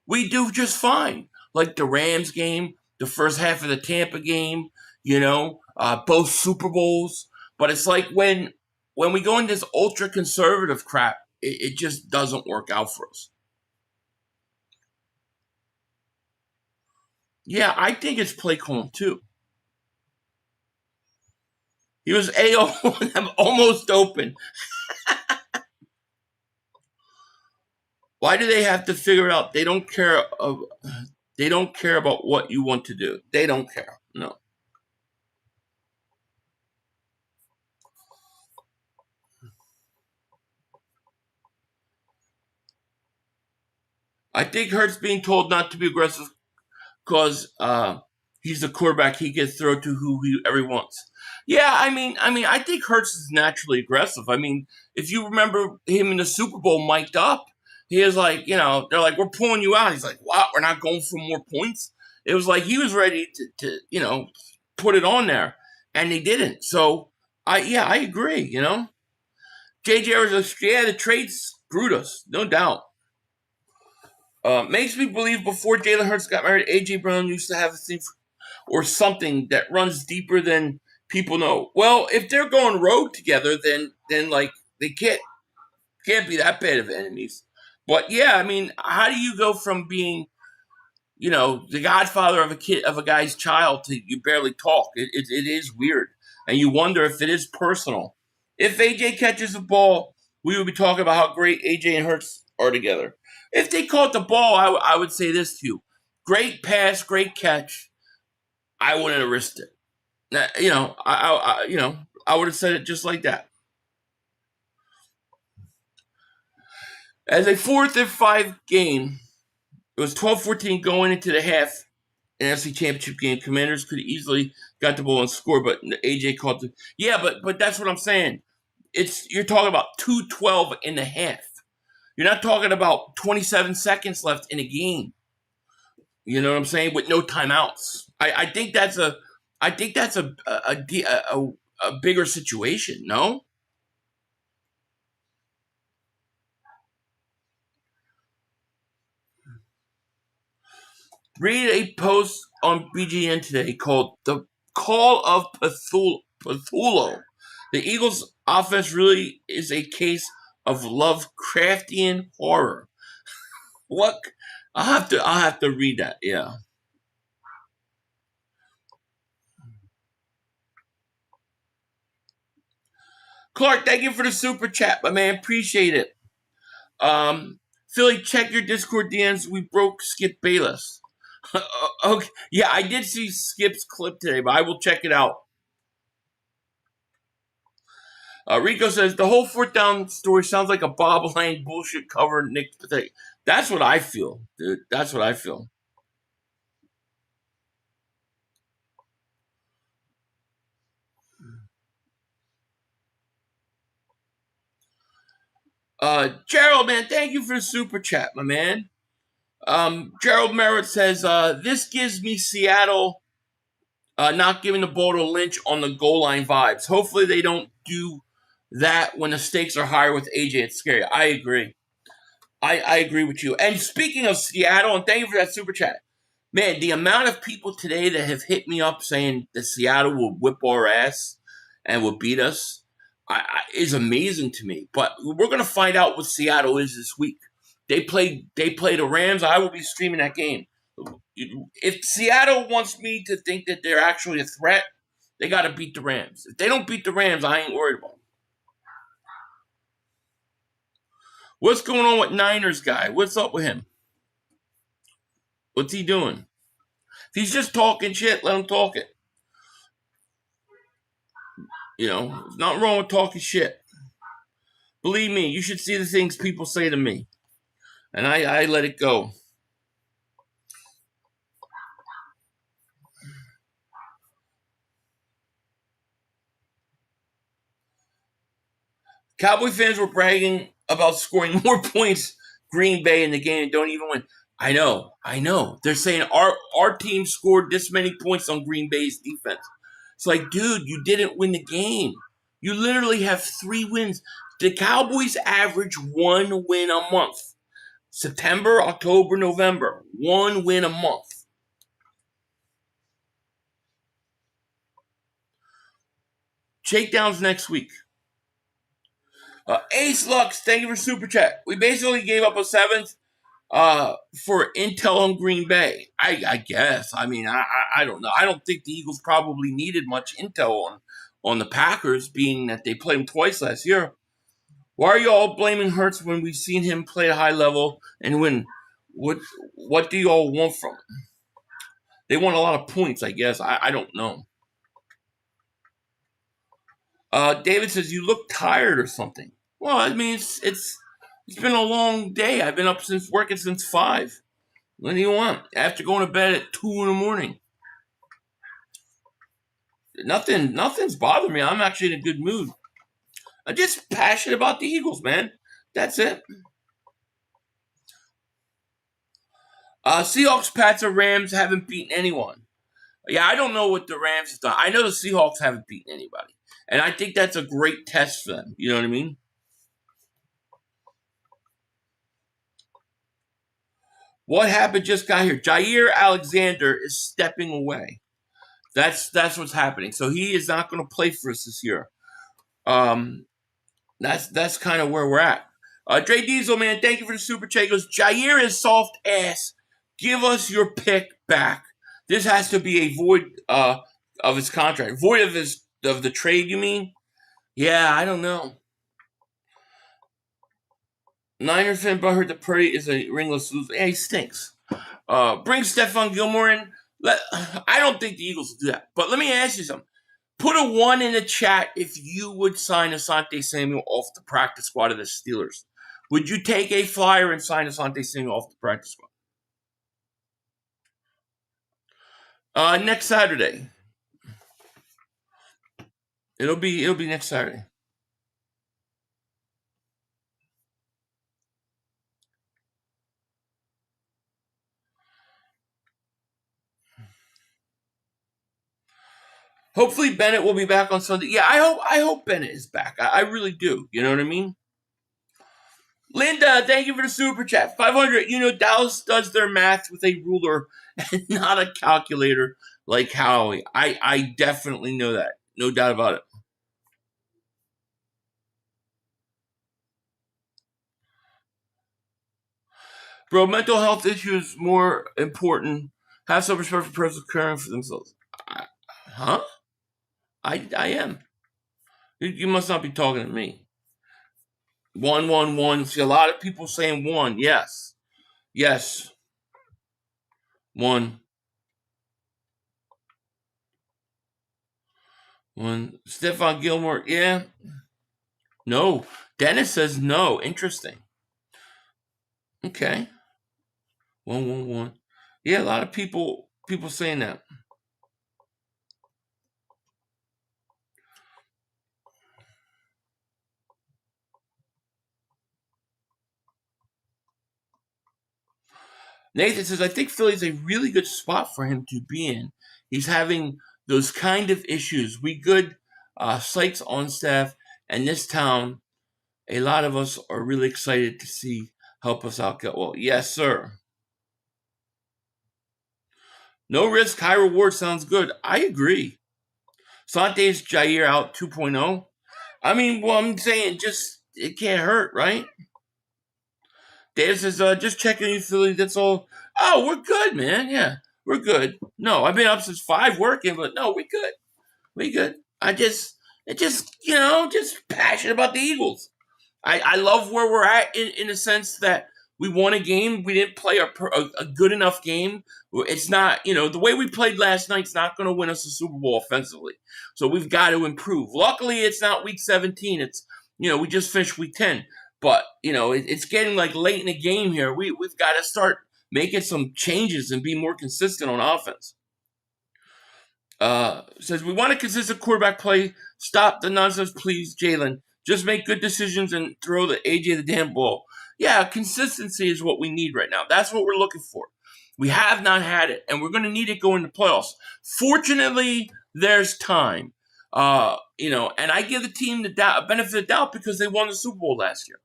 we do just fine. Like the Rams game, the first half of the Tampa game, both Super Bowls. But it's like when we go in this ultra conservative crap, it just doesn't work out for us. Yeah, I think it's play calling too. He was AO and I'm almost open. Why do they have to figure out? They don't care. They don't care about what you want to do. They don't care. No. I think Hurts being told not to be aggressive because he's the quarterback. He gets thrown to whoever he wants. Yeah, I mean, I think Hurts is naturally aggressive. I mean, if you remember him in the Super Bowl mic'd up, he was like, they're like, we're pulling you out. He's like, what? We're not going for more points? It was like he was ready to put it on there, and they didn't. So, I agree, JJ was like, yeah, the trades screwed us, no doubt. Makes me believe before Jalen Hurts got married, A.J. Brown used to have a thing or something that runs deeper than people know. Well, if they're going rogue together, then like they can't be that bad of enemies. But yeah, I mean, how do you go from being, the godfather of a guy's child to you barely talk? It is weird, and you wonder if it is personal. If AJ catches the ball, we would be talking about how great AJ and Hurts are together. If they caught the ball, I would say this to you: great pass, great catch. I wouldn't have risked it. I would have said it just like that. As a 4th and 5 game, it was 12-14 going into the half. NFC Championship game. Commanders could easily got the ball and score, but AJ caught the. Yeah, but that's what I'm saying. You're talking about 2:12 in the half. You're not talking about 27 seconds left in a game. You know what I'm saying? With no timeouts. I think that's a bigger situation. No. Read a post on BGN today called "The Call of Cthulhu." The Eagles' offense really is a case of Lovecraftian horror. What? I'll have to read that. Yeah. Clark, thank you for the super chat, my man. Appreciate it. Philly, check your Discord DMs. We broke Skip Bayless. Okay. Yeah, I did see Skip's clip today, but I will check it out. Rico says, the whole fourth down story sounds like a Bob Lane bullshit cover. Nick Pathetic. That's what I feel, dude. That's what I feel. Gerald, man, thank you for the super chat, my man. Gerald Merritt says, this gives me Seattle not giving the ball to Lynch on the goal line vibes. Hopefully they don't do that when the stakes are higher with AJ. It's scary. I agree. I agree with you. And speaking of Seattle, and thank you for that super chat, man, the amount of people today that have hit me up saying that Seattle will whip our ass and will beat us is amazing to me. But we're going to find out what Seattle is this week. They play the Rams. I will be streaming that game. If Seattle wants me to think that they're actually a threat, they got to beat the Rams. If they don't beat the Rams, I ain't worried about them. What's going on with Niners guy? What's up with him? What's he doing? If he's just talking shit, let him talk it. You know, there's nothing wrong with talking shit. Believe me, you should see the things people say to me. And I let it go. Cowboy fans were bragging about scoring more points Green Bay in the game and don't even win. I know. They're saying our team scored this many points on Green Bay's defense. It's like, dude, you didn't win the game. You literally have 3 wins. The Cowboys average 1 win a month. September, October, November. 1 win a month. Shakedowns next week. Ace Lux, thank you for super chat. We basically gave up a 7th for intel on Green Bay. I guess. I mean, I don't know. I don't think the Eagles probably needed much intel on the Packers, being that they played them twice last year. Why are you all blaming Hurts when we've seen him play at a high level and win? What do you all want from him? They want a lot of points, I guess. I don't know. David says, you look tired or something. Well, I mean, it's been a long day. I've been working since 5. What do you want? After going to bed at 2 in the morning. Nothing's bothering me. I'm actually in a good mood. I'm just passionate about the Eagles, man. That's it. Seahawks, Pats, or Rams haven't beaten anyone. Yeah, I don't know what the Rams have done. I know the Seahawks haven't beaten anybody. And I think that's a great test for them. You know what I mean? What happened just got here. Jaire Alexander is stepping away. That's what's happening. So he is not going to play for us this year. That's kind of where we're at. Dre Diesel, man, thank you for the super chat. He goes, Jaire is soft ass. Give us your pick back. This has to be a void of his contract. Void of the trade, you mean? Yeah, I don't know. Niner fan butthurt that Purdy is a ringless loser. Yeah, he stinks. Bring Stephon Gilmore in. I don't think the Eagles will do that. But let me ask you something. Put a 1 in the chat if you would sign Asante Samuel off the practice squad of the Steelers. Would you take a flyer and sign Asante Samuel off the practice squad? Next Saturday. It'll be next Saturday. Hopefully Bennett will be back on Sunday. Yeah, I hope Bennett is back. I really do. You know what I mean? Linda, thank you for the super chat. 500. You know, Dallas does their math with a ruler and not a calculator like Howie. I definitely know that. No doubt about it. Bro, mental health issues more important. Have some respect for persons caring for themselves. Huh? I am. You must not be talking to me. 111. See a lot of people saying one. Yes. Yes. One. One. Stephon Gilmore. Yeah. No. Dennis says no. Interesting. Okay. 111. Yeah, a lot of people saying that. Nathan says, I think Philly's a really good spot for him to be in. He's having those kind of issues. We good Sykes on staff, and this town, a lot of us are really excited to see help us out. Well, yes, sir. No risk, high reward sounds good. I agree. Sante's Jaire out 2.0. I mean, well, I'm saying just, it can't hurt, right? Dave says, just checking you, Philly. That's all. Oh, we're good, man. Yeah, we're good. No, I've been up since 5 working, but no, we good. We good. Just passionate about the Eagles. I love where we're at in the sense that we won a game. We didn't play a good enough game. It's not, the way we played last night's not going to win us a Super Bowl offensively. So we've got to improve. Luckily, it's not week 17. It's, we just finished week 10. But, it's getting like late in the game here. We've got to start making some changes and be more consistent on offense. Says, we want a consistent quarterback play. Stop the nonsense, please, Jalen. Just make good decisions and throw the AJ the damn ball. Yeah, consistency is what we need right now. That's what we're looking for. We have not had it, and we're going to need it going to playoffs. Fortunately, there's time. And I give the team the benefit of the doubt because they won the Super Bowl last year.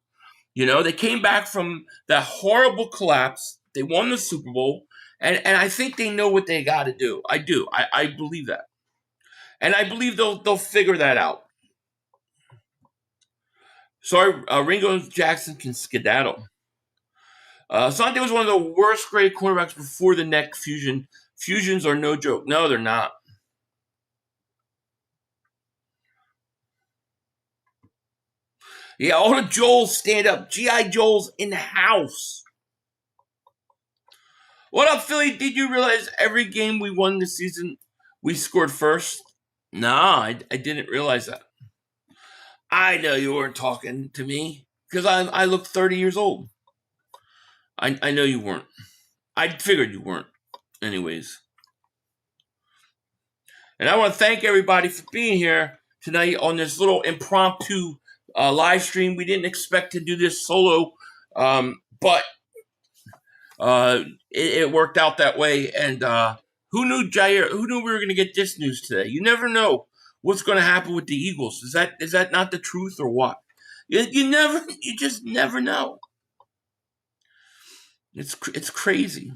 They came back from that horrible collapse. They won the Super Bowl. And I think they know what they got to do. I do. I believe that. And I believe they'll figure that out. Sorry, Ringo Jackson can skedaddle. Sante was one of the worst grade cornerbacks before the neck fusion. Fusions are no joke. No, they're not. Yeah, all the Joels stand up. G.I. Joel's in the house. What up, Philly? Did you realize every game we won this season, we scored first? Nah, I didn't realize that. I know you weren't talking to me because I look 30 years old. I know you weren't. I figured you weren't. Anyways. And I want to thank everybody for being here tonight on this little impromptu live stream. We didn't expect to do this solo, but it worked out that way. And who knew, Jaire? Who knew we were going to get this news today? You never know what's going to happen with the Eagles. Is that not the truth or what? You just never know. It's crazy.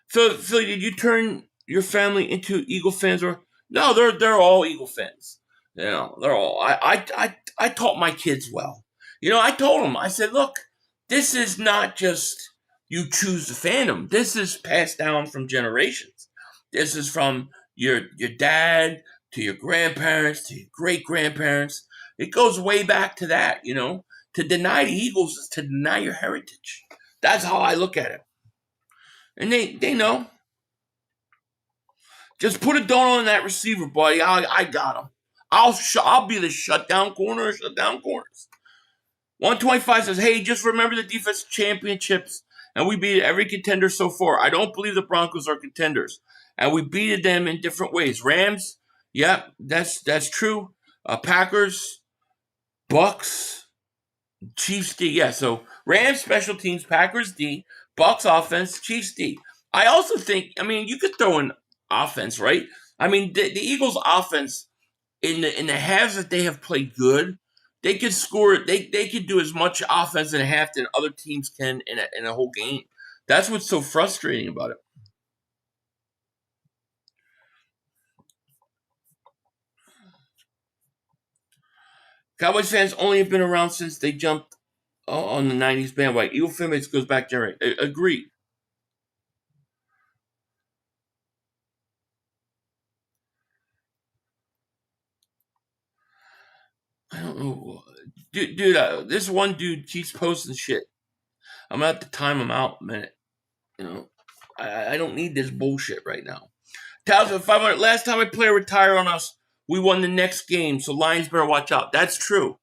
So, Philly, did you turn your family into Eagle fans, or no? They're all Eagle fans. They're all. I taught my kids well. I told them. I said, look, this is not just you choose the fandom. This is passed down from generations. This is from your dad to your grandparents to your great grandparents. It goes way back to that. To deny the Eagles is to deny your heritage. That's how I look at it. And they know. Just put a donut on that receiver, buddy. I got him. I'll be the shutdown corner. Shutdown corners. 125 says, hey, just remember the defense championships, and we beat every contender so far. I don't believe the Broncos are contenders, and we beat them in different ways. Rams, yeah, that's true. Packers, Bucks, Chiefs D. Yeah, so Rams special teams, Packers D, Bucks offense, Chiefs D. I also think, you could throw in offense, right? The Eagles offense in the halves that they have played good, they could score. They could do as much offense in a half than other teams can in a whole game. That's what's so frustrating about it. Cowboys fans only have been around since they jumped on the 90s bandwagon. Eagle fanbase goes back there. Agreed. I don't know. Dude, this one dude keeps posting shit. I'm going to have to time him out a minute. You know, I don't need this bullshit right now. 1,500. Last time a player retired on us, we won the next game. So Lions better watch out. That's true.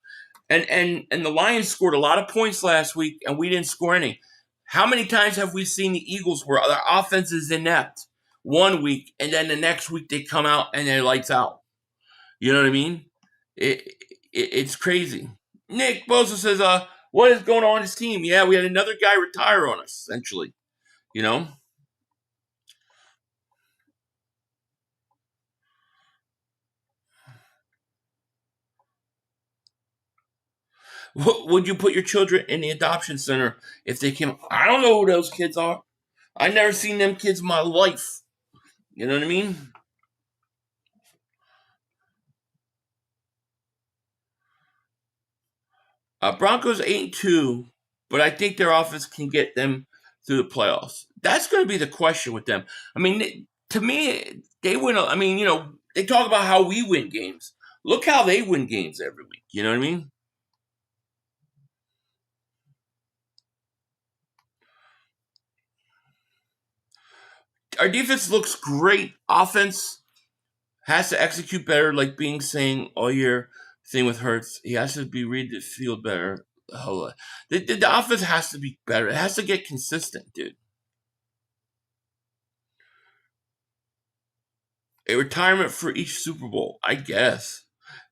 And the Lions scored a lot of points last week, and we didn't score any. How many times have we seen the Eagles where their offense is inept 1 week, and then the next week they come out and they're lights out? You know what I mean? It's crazy. Nick Bosa says, what is going on in his team? Yeah, we had another guy retire on us, essentially. You know? Would you put your children in the adoption center if they came? I don't know who those kids are. I never seen them kids in my life. You know what I mean? Broncos 8-2, but I think their offense can get them through the playoffs. That's going to be the question with them. I mean, to me, they win. I mean, they talk about how we win games. Look how they win games every week. You know what I mean? Our defense looks great. Offense has to execute better, like being saying all year. Thing with Hurts, he has to read the field better. The offense has to be better. It has to get consistent, dude. A retirement for each Super Bowl, I guess.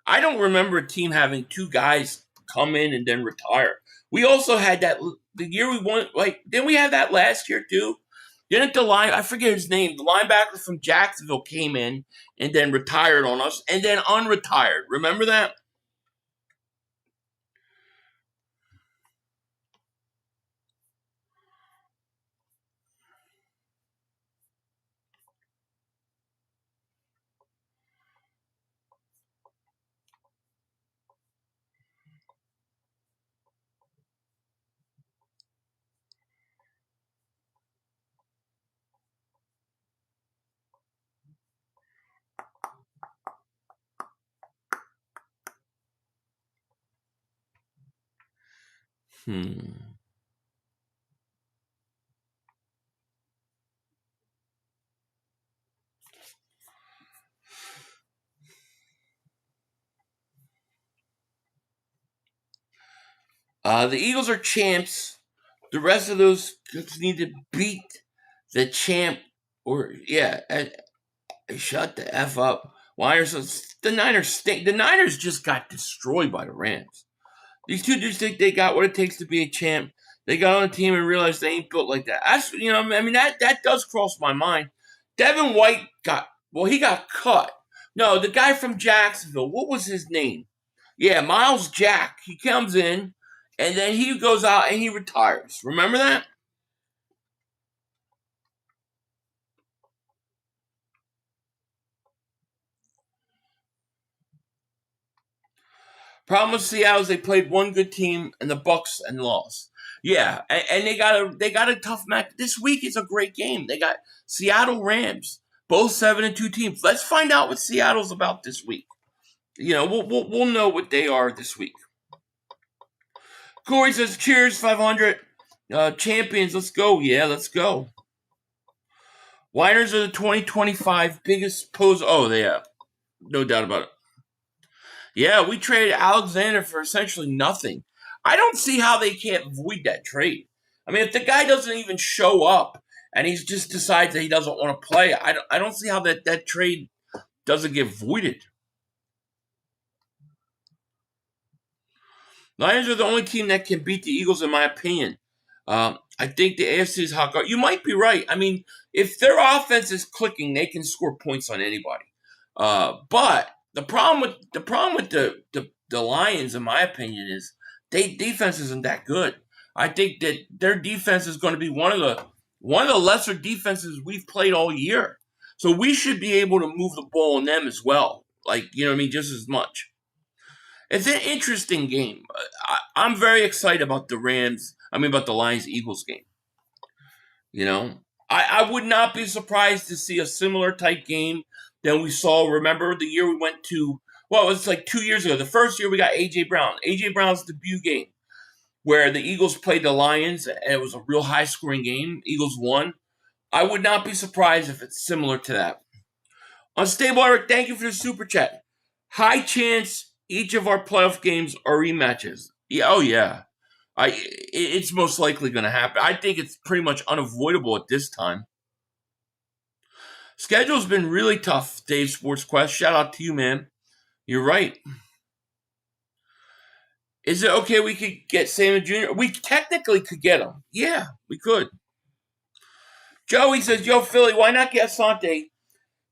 I don't remember a team having two guys come in and then retire. We also had that the year we won. Didn't we have that last year too? Didn't I forget his name. The linebacker from Jacksonville came in and then retired on us and then unretired. Remember that? The Eagles are champs. The rest of those need to beat the champ, shut the F up. The Niners stink. The Niners just got destroyed by the Rams. These two dudes think they got what it takes to be a champ. They got on a team and realized they ain't built like that. That does cross my mind. Devin White got cut. No, the guy from Jacksonville, what was his name? Yeah, Miles Jack. He comes in, and then he goes out and he retires. Remember that? Problem with Seattle is they played one good team and the Bucks and lost. Yeah, and they got a tough match. This week is a great game. They got Seattle Rams, both 7-2 teams. Let's find out what Seattle's about this week. We'll know what they are this week. Corey says, cheers, 500. Champions, let's go. Yeah, let's go. Winers are the 2025 biggest pose. Oh, they have. No doubt about it. Yeah, we traded Alexander for essentially nothing. I don't see how they can't void that trade. I mean, if the guy doesn't even show up and he just decides that he doesn't want to play, I don't see how that trade doesn't get voided. Lions are the only team that can beat the Eagles, in my opinion. I think the AFC is hot guard. You might be right. I mean, if their offense is clicking, they can score points on anybody. But the problem with the Lions, in my opinion, is their defense isn't that good. I think that their defense is going to be one of the lesser defenses we've played all year. So we should be able to move the ball on them as well. Just as much. It's an interesting game. I'm very excited about the about the Lions-Eagles game. You know, I would not be surprised to see a similar type game than we saw. Remember the year we went to, well, it was like 2 years ago. The first year we got A.J. Brown. A.J. Brown's debut game where the Eagles played the Lions, and it was a real high-scoring game. Eagles won. I would not be surprised if it's similar to that. Unstable Eric, thank you for the super chat. High chance each of our playoff games are rematches. Yeah, oh yeah. It's most likely going to happen. I think it's pretty much unavoidable at this time. Schedule's been really tough, Dave Sports Quest. Shout out to you, man. You're right. Is it okay we could get Samuel Jr.? We technically could get him. Yeah, we could. Joey says, yo, Philly, why not get Asante?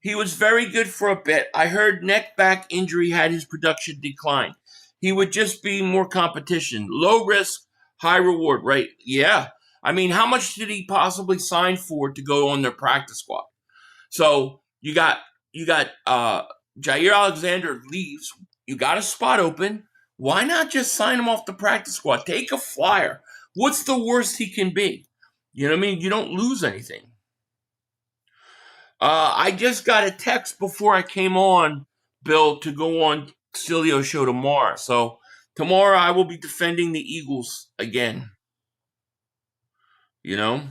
He was very good for a bit. I heard neck back injury had his production decline. He would just be more competition. Low risk, high reward, right? Yeah. I mean, how much did he possibly sign for to go on their practice squad? So you got Jaire Alexander leaves. You got a spot open. Why not just sign him off the practice squad? Take a flyer. What's the worst he can be? You know what I mean? You don't lose anything. I just got a text before I came on, Bill, to go on Cilio's show tomorrow. So tomorrow I will be defending the Eagles again. You know?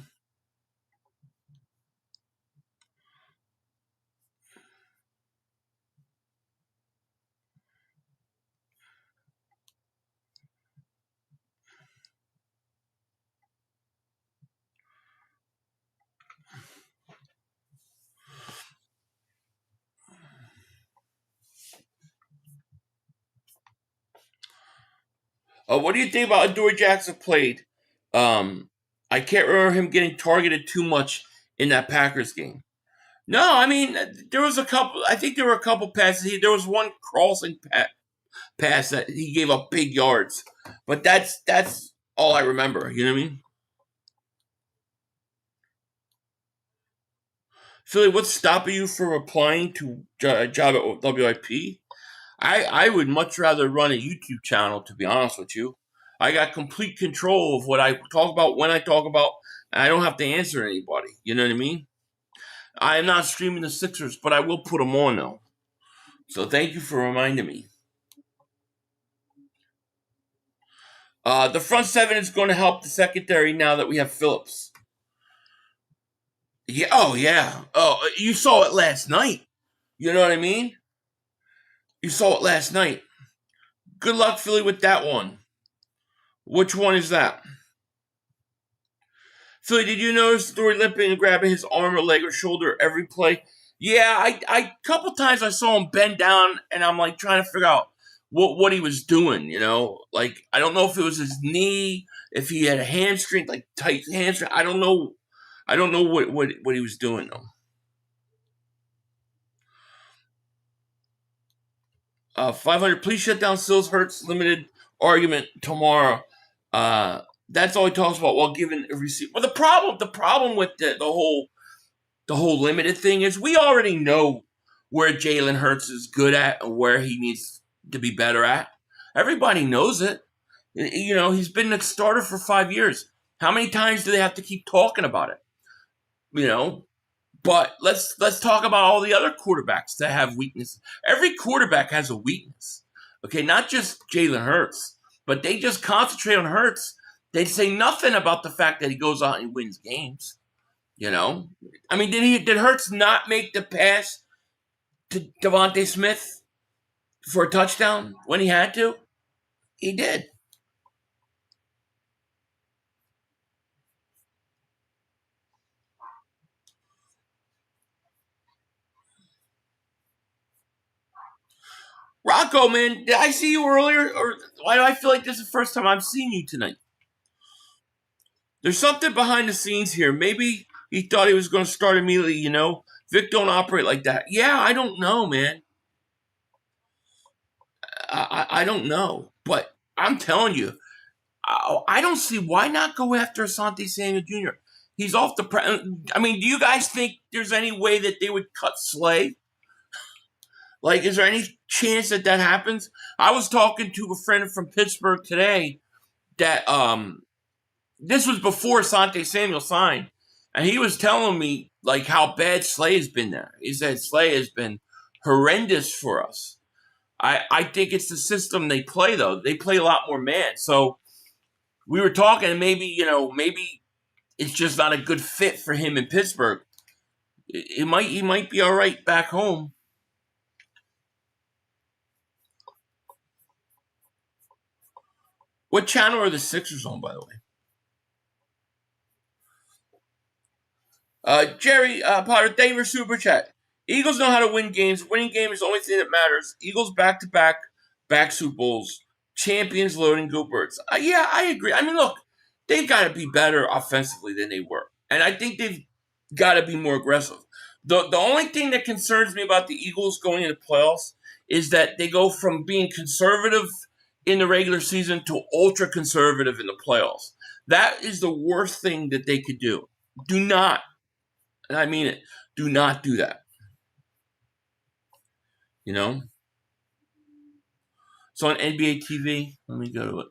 What do you think about Adoree Jackson played? I can't remember him getting targeted too much in that Packers game. No, I mean, there was a couple. I think there were a couple passes. There was one crossing pass that he gave up big yards. But that's all I remember. You know what I mean? Philly, what's stopping you from applying to a job at WIP? I would much rather run a YouTube channel, to be honest with you. I got complete control of what I talk about, when I talk about, and I don't have to answer anybody. You know what I mean? I am not streaming the Sixers, but I will put them on, though. So thank you for reminding me. The front seven is going to help the secondary now that we have Phillips. Yeah. Oh, yeah. Oh, you saw it last night. You know what I mean? You saw it last night. Good luck, Philly, with that one. Which one is that? Philly, did you notice Story limping and grabbing his arm or leg or shoulder every play? Yeah, I couple times I saw him bend down, and I'm like trying to figure out what he was doing. You know, like I don't know if it was his knee, if he had a hamstring, like tight hamstring. I don't know what he was doing though. 500. Please shut down Sills Hurts limited argument tomorrow. That's all he talks about while giving a receipt. Well, the problem with the whole limited thing is we already know where Jalen Hurts is good at and where he needs to be better at. Everybody knows it. You know, he's been a starter for 5 years. How many times do they have to keep talking about it? You know, but let's talk about all the other quarterbacks that have weaknesses. Every quarterback has a weakness. Okay, not just Jalen Hurts, but they just concentrate on Hurts. They say nothing about the fact that he goes out and wins games. You know, I mean, did Hurts not make the pass to Devontae Smith for a touchdown when he had to? He did. Rocco, man, did I see you earlier? Or why do I feel like this is the first time I'm seeing you tonight? There's something behind the scenes here. Maybe he thought he was going to start immediately, you know? Vic don't operate like that. Yeah, I don't know, man. I don't know. But I'm telling you, I don't see why not go after Asante Samuel Jr. He's off the I mean, do you guys think there's any way that they would cut Slay? Like, is there any chance that happens? I was talking to a friend from Pittsburgh today that this was before Asante Samuel signed, and he was telling me like how bad Slay has been there. He said Slay has been horrendous for us. I think it's the system they play though. They play a lot more man. So we were talking, and maybe it's just not a good fit for him in Pittsburgh. He might be all right back home. What channel are the Sixers on, by the way? Jerry Potter, thank you for super chat. Eagles know how to win games. Winning game is the only thing that matters. Eagles back Super Bowls. Champions loading go Birds. Yeah, I agree. I mean, look, they've got to be better offensively than they were. And I think they've got to be more aggressive. The only thing that concerns me about the Eagles going into playoffs is that they go from being conservative in the regular season to ultra conservative in the playoffs. That is the worst thing that they could do. Do not, and I mean it, do not do that. You know? So on NBA TV, let me go to it.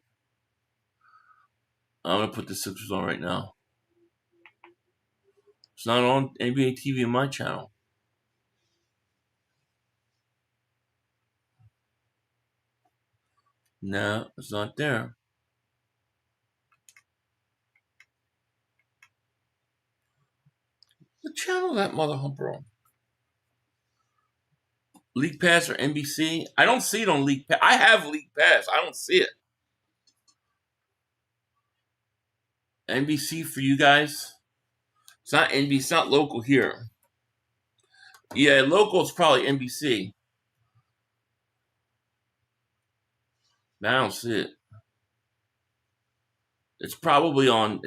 I'm going to put the Sixers on right now. It's not on NBA TV on my channel. No, it's not there. What channel is that mother humper on? League Pass or NBC? I don't see it on League Pass. I have League Pass. I don't see it. NBC for you guys? It's not NBC. It's not local here. Yeah, local is probably NBC. I don't see it. It's probably on.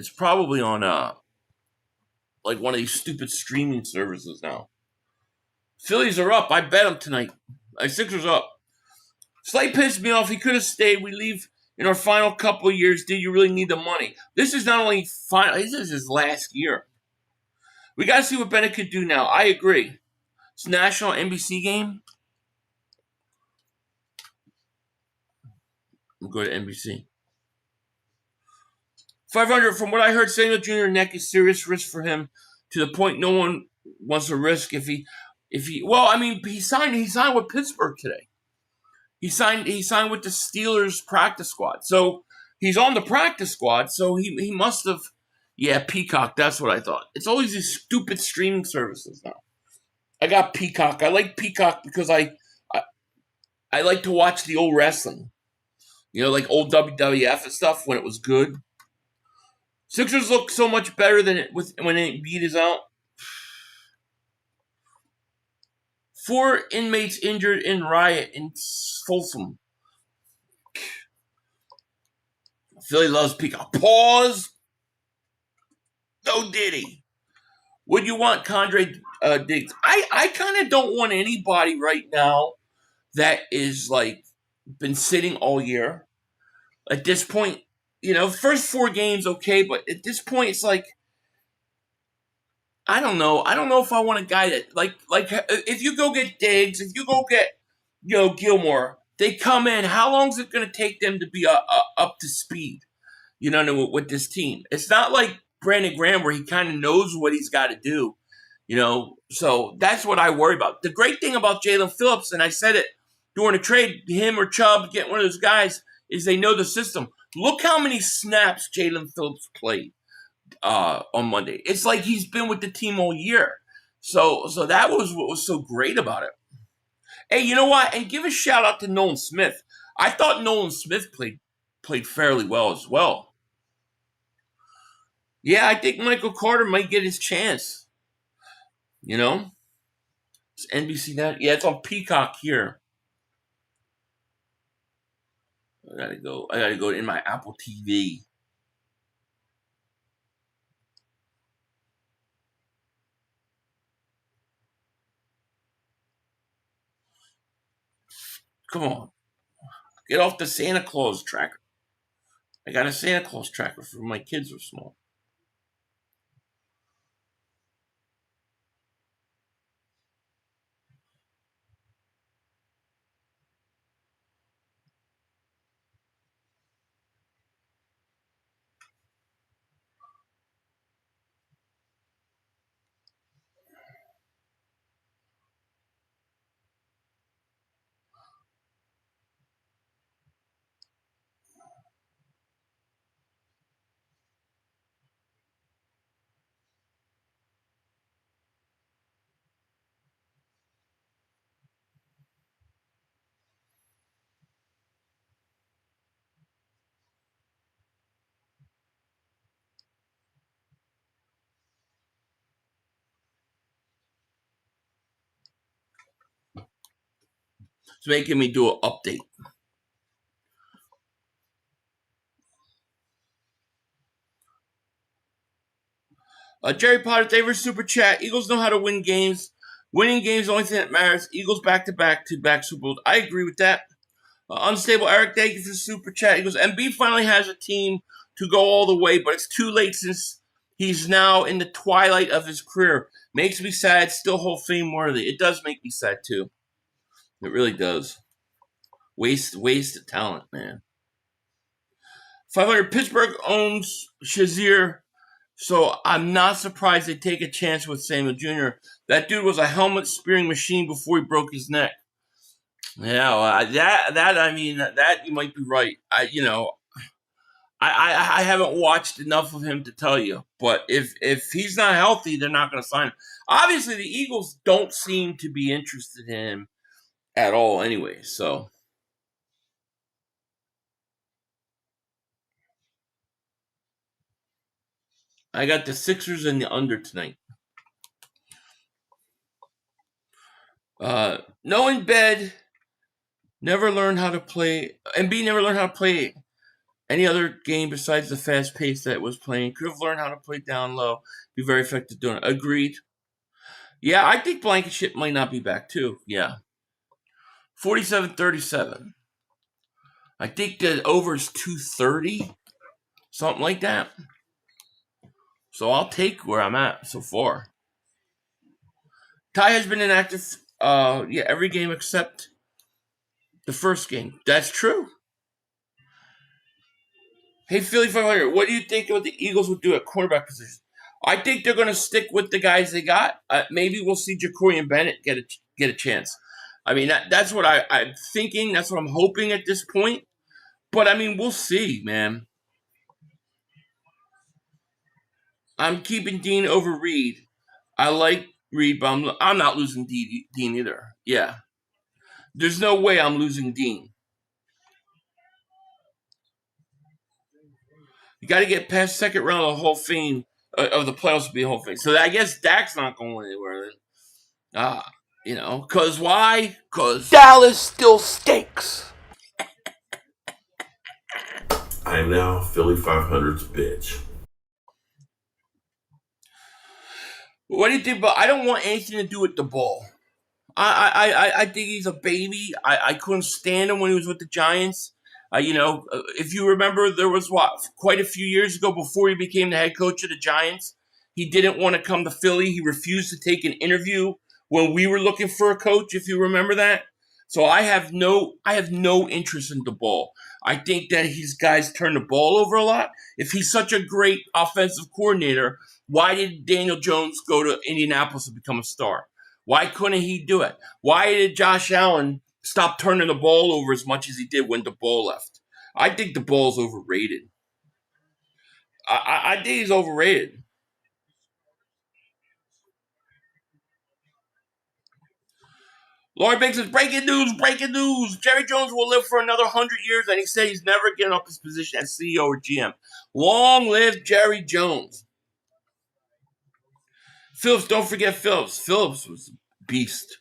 Like one of these stupid streaming services now. Phillies are up. I bet them tonight. My Sixers up. Slay pissed me off. He could have stayed. We leave in our final couple of years. Did you really need the money? This is not only final. This is his last year. We got to see what Bennett could do now. I agree. It's a national NBC game. We'll go to NBC. 500. From what I heard, Samuel Jr. neck is serious risk for him to the point no one wants to risk if he. Well, I mean, he signed with Pittsburgh today. He signed with the Steelers practice squad. So he's on the practice squad. So he must have. Yeah, Peacock. That's what I thought. It's always these stupid streaming services now. I got Peacock. I like Peacock because I like to watch the old wrestling. You know, like old WWF and stuff when it was good. Sixers look so much better than when Embiid is out. 4 inmates injured in riot in Folsom. Philly loves Peacock. Pause. No Diddy. Would you want Condre Diggs? I kind of don't want anybody right now that is like been sitting all year. At this point, you know, first 4 games, okay, but at this point, it's like, I don't know. I don't know if I want a guy that, like if you go get Diggs, if you go get, you know, Gilmore, they come in, how long is it going to take them to be up to speed, you know, with this team? It's not like Brandon Graham where he kind of knows what he's got to do, you know, so that's what I worry about. The great thing about Jalen Phillips, and I said it during the trade, him or Chubb, get one of those guys, is they know the system. Look how many snaps Jalen Phillips played on Monday. It's like he's been with the team all year. So that was what was so great about it. Hey, you know what? And give a shout out to Nolan Smith. I thought Nolan Smith played fairly well as well. Yeah, I think Michael Carter might get his chance. You know? It's NBC Net. Yeah, it's on Peacock here. I gotta go in my Apple TV. Come on. Get off the Santa Claus tracker. I got a Santa Claus tracker for when my kids were small. It's making me do an update. Jerry Potter, thank you for super chat. Eagles know how to win games. Winning games is the only thing that matters. Eagles back-to-back Super Bowls. I agree with that. Unstable Eric, thank you for the super chat. He goes, MB finally has a team to go all the way, but it's too late since he's now in the twilight of his career. Makes me sad, still Hall of Fame worthy. It does make me sad, too. It really does. Waste of talent, man. 500, Pittsburgh owns Shazier, so I'm not surprised they take a chance with Samuel Jr. That dude was a helmet-spearing machine before he broke his neck. Yeah, well, that you might be right. I haven't watched enough of him to tell you, but if he's not healthy, they're not going to sign him. Obviously, the Eagles don't seem to be interested in him at all, anyway. So, I got the Sixers and the under tonight. No in bed. Never learned how to play. MB never learned how to play any other game besides the fast pace that it was playing. Could have learned how to play down low. Be very effective doing it. Agreed. Yeah, I think Blankenship might not be back too. Yeah. 47-37. I think the over is 230. Something like that. So I'll take where I'm at so far. Ty has been inactive every game except the first game. That's true. Hey, Philly 500, what do you think what the Eagles would do at quarterback position? I think they're going to stick with the guys they got. Maybe we'll see Jacorian Bennett get a chance. I mean, that's what I'm thinking. That's what I'm hoping at this point. But, I mean, we'll see, man. I'm keeping Dean over Reed. I like Reed, but I'm not losing Dean either. Yeah. There's no way I'm losing Dean. You got to get past second round of the Hall of Fame, of the playoffs to be a Hall of Fame. So I guess Dak's not going anywhere then. Because why? Because Dallas still stinks. I am now Philly 500's bitch. What do you think about? I don't want anything to do with the ball. I think he's a baby. I couldn't stand him when he was with the Giants. If you remember, there was quite a few years ago before he became the head coach of the Giants. He didn't want to come to Philly. He refused to take an interview when we were looking for a coach, if you remember that. So I have no interest in the ball. I think that his guys turn the ball over a lot. If he's such a great offensive coordinator, why did Daniel Jones go to Indianapolis and become a star? Why couldn't he do it? Why did Josh Allen stop turning the ball over as much as he did when the ball left? I think the ball's overrated. I think he's overrated. Laurie Banks says, breaking news. Jerry Jones will live for another 100 years, and he said he's never given up his position as CEO or GM. Long live Jerry Jones. Phillips, don't forget Phillips. Phillips was a beast.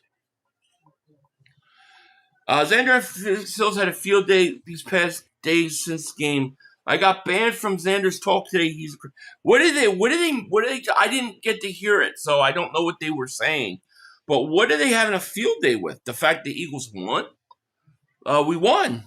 Xander Phillips had a field day these past days since the game. I got banned from Xander's talk today. What did they? I didn't get to hear it, so I don't know what they were saying. But what are they having a field day with? The fact the Eagles won? We won.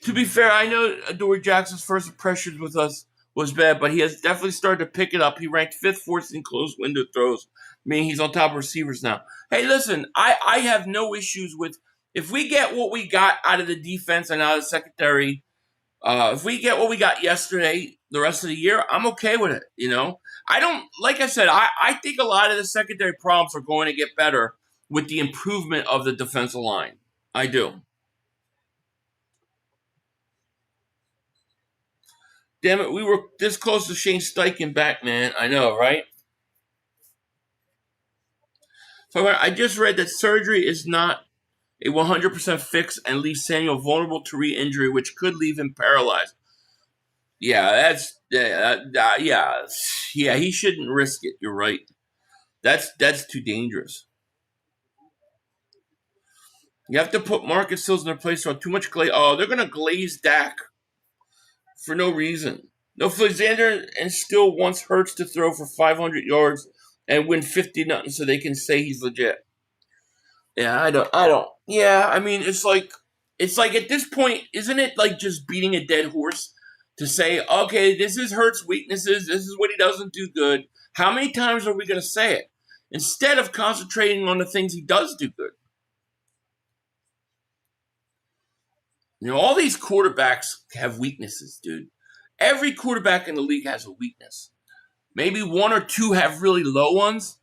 To be fair, I know Adoree Jackson's first impressions with us was bad, but he has definitely started to pick it up. He ranked 5th forcing closed window throws, meaning he's on top of receivers now. Hey, listen, I have no issues with if we get what we got out of the defense and out of the secondary. If we get what we got yesterday, the rest of the year, I'm okay with it. I don't, like I said, I think a lot of the secondary problems are going to get better with the improvement of the defensive line. I do. Damn it, we were this close to Shane Steichen back, man. I know, right? So I just read that surgery is not a 100% fix and leaves Samuel vulnerable to re-injury, which could leave him paralyzed. Yeah, he shouldn't risk it. You're right. That's too dangerous. You have to put Marcus Sills in their place. So too much glaze. Oh, they're gonna glaze Dak for no reason. No, Alexander and still wants Hurts to throw for 500 yards and win 50-0 so they can say he's legit. Yeah, I don't. Yeah, I mean, it's like at this point, isn't it like just beating a dead horse to say, okay, this is Hurts' weaknesses, this is what he doesn't do good. How many times are we going to say it? Instead of concentrating on the things he does do good. You know, all these quarterbacks have weaknesses, dude. Every quarterback in the league has a weakness. Maybe one or two have really low ones,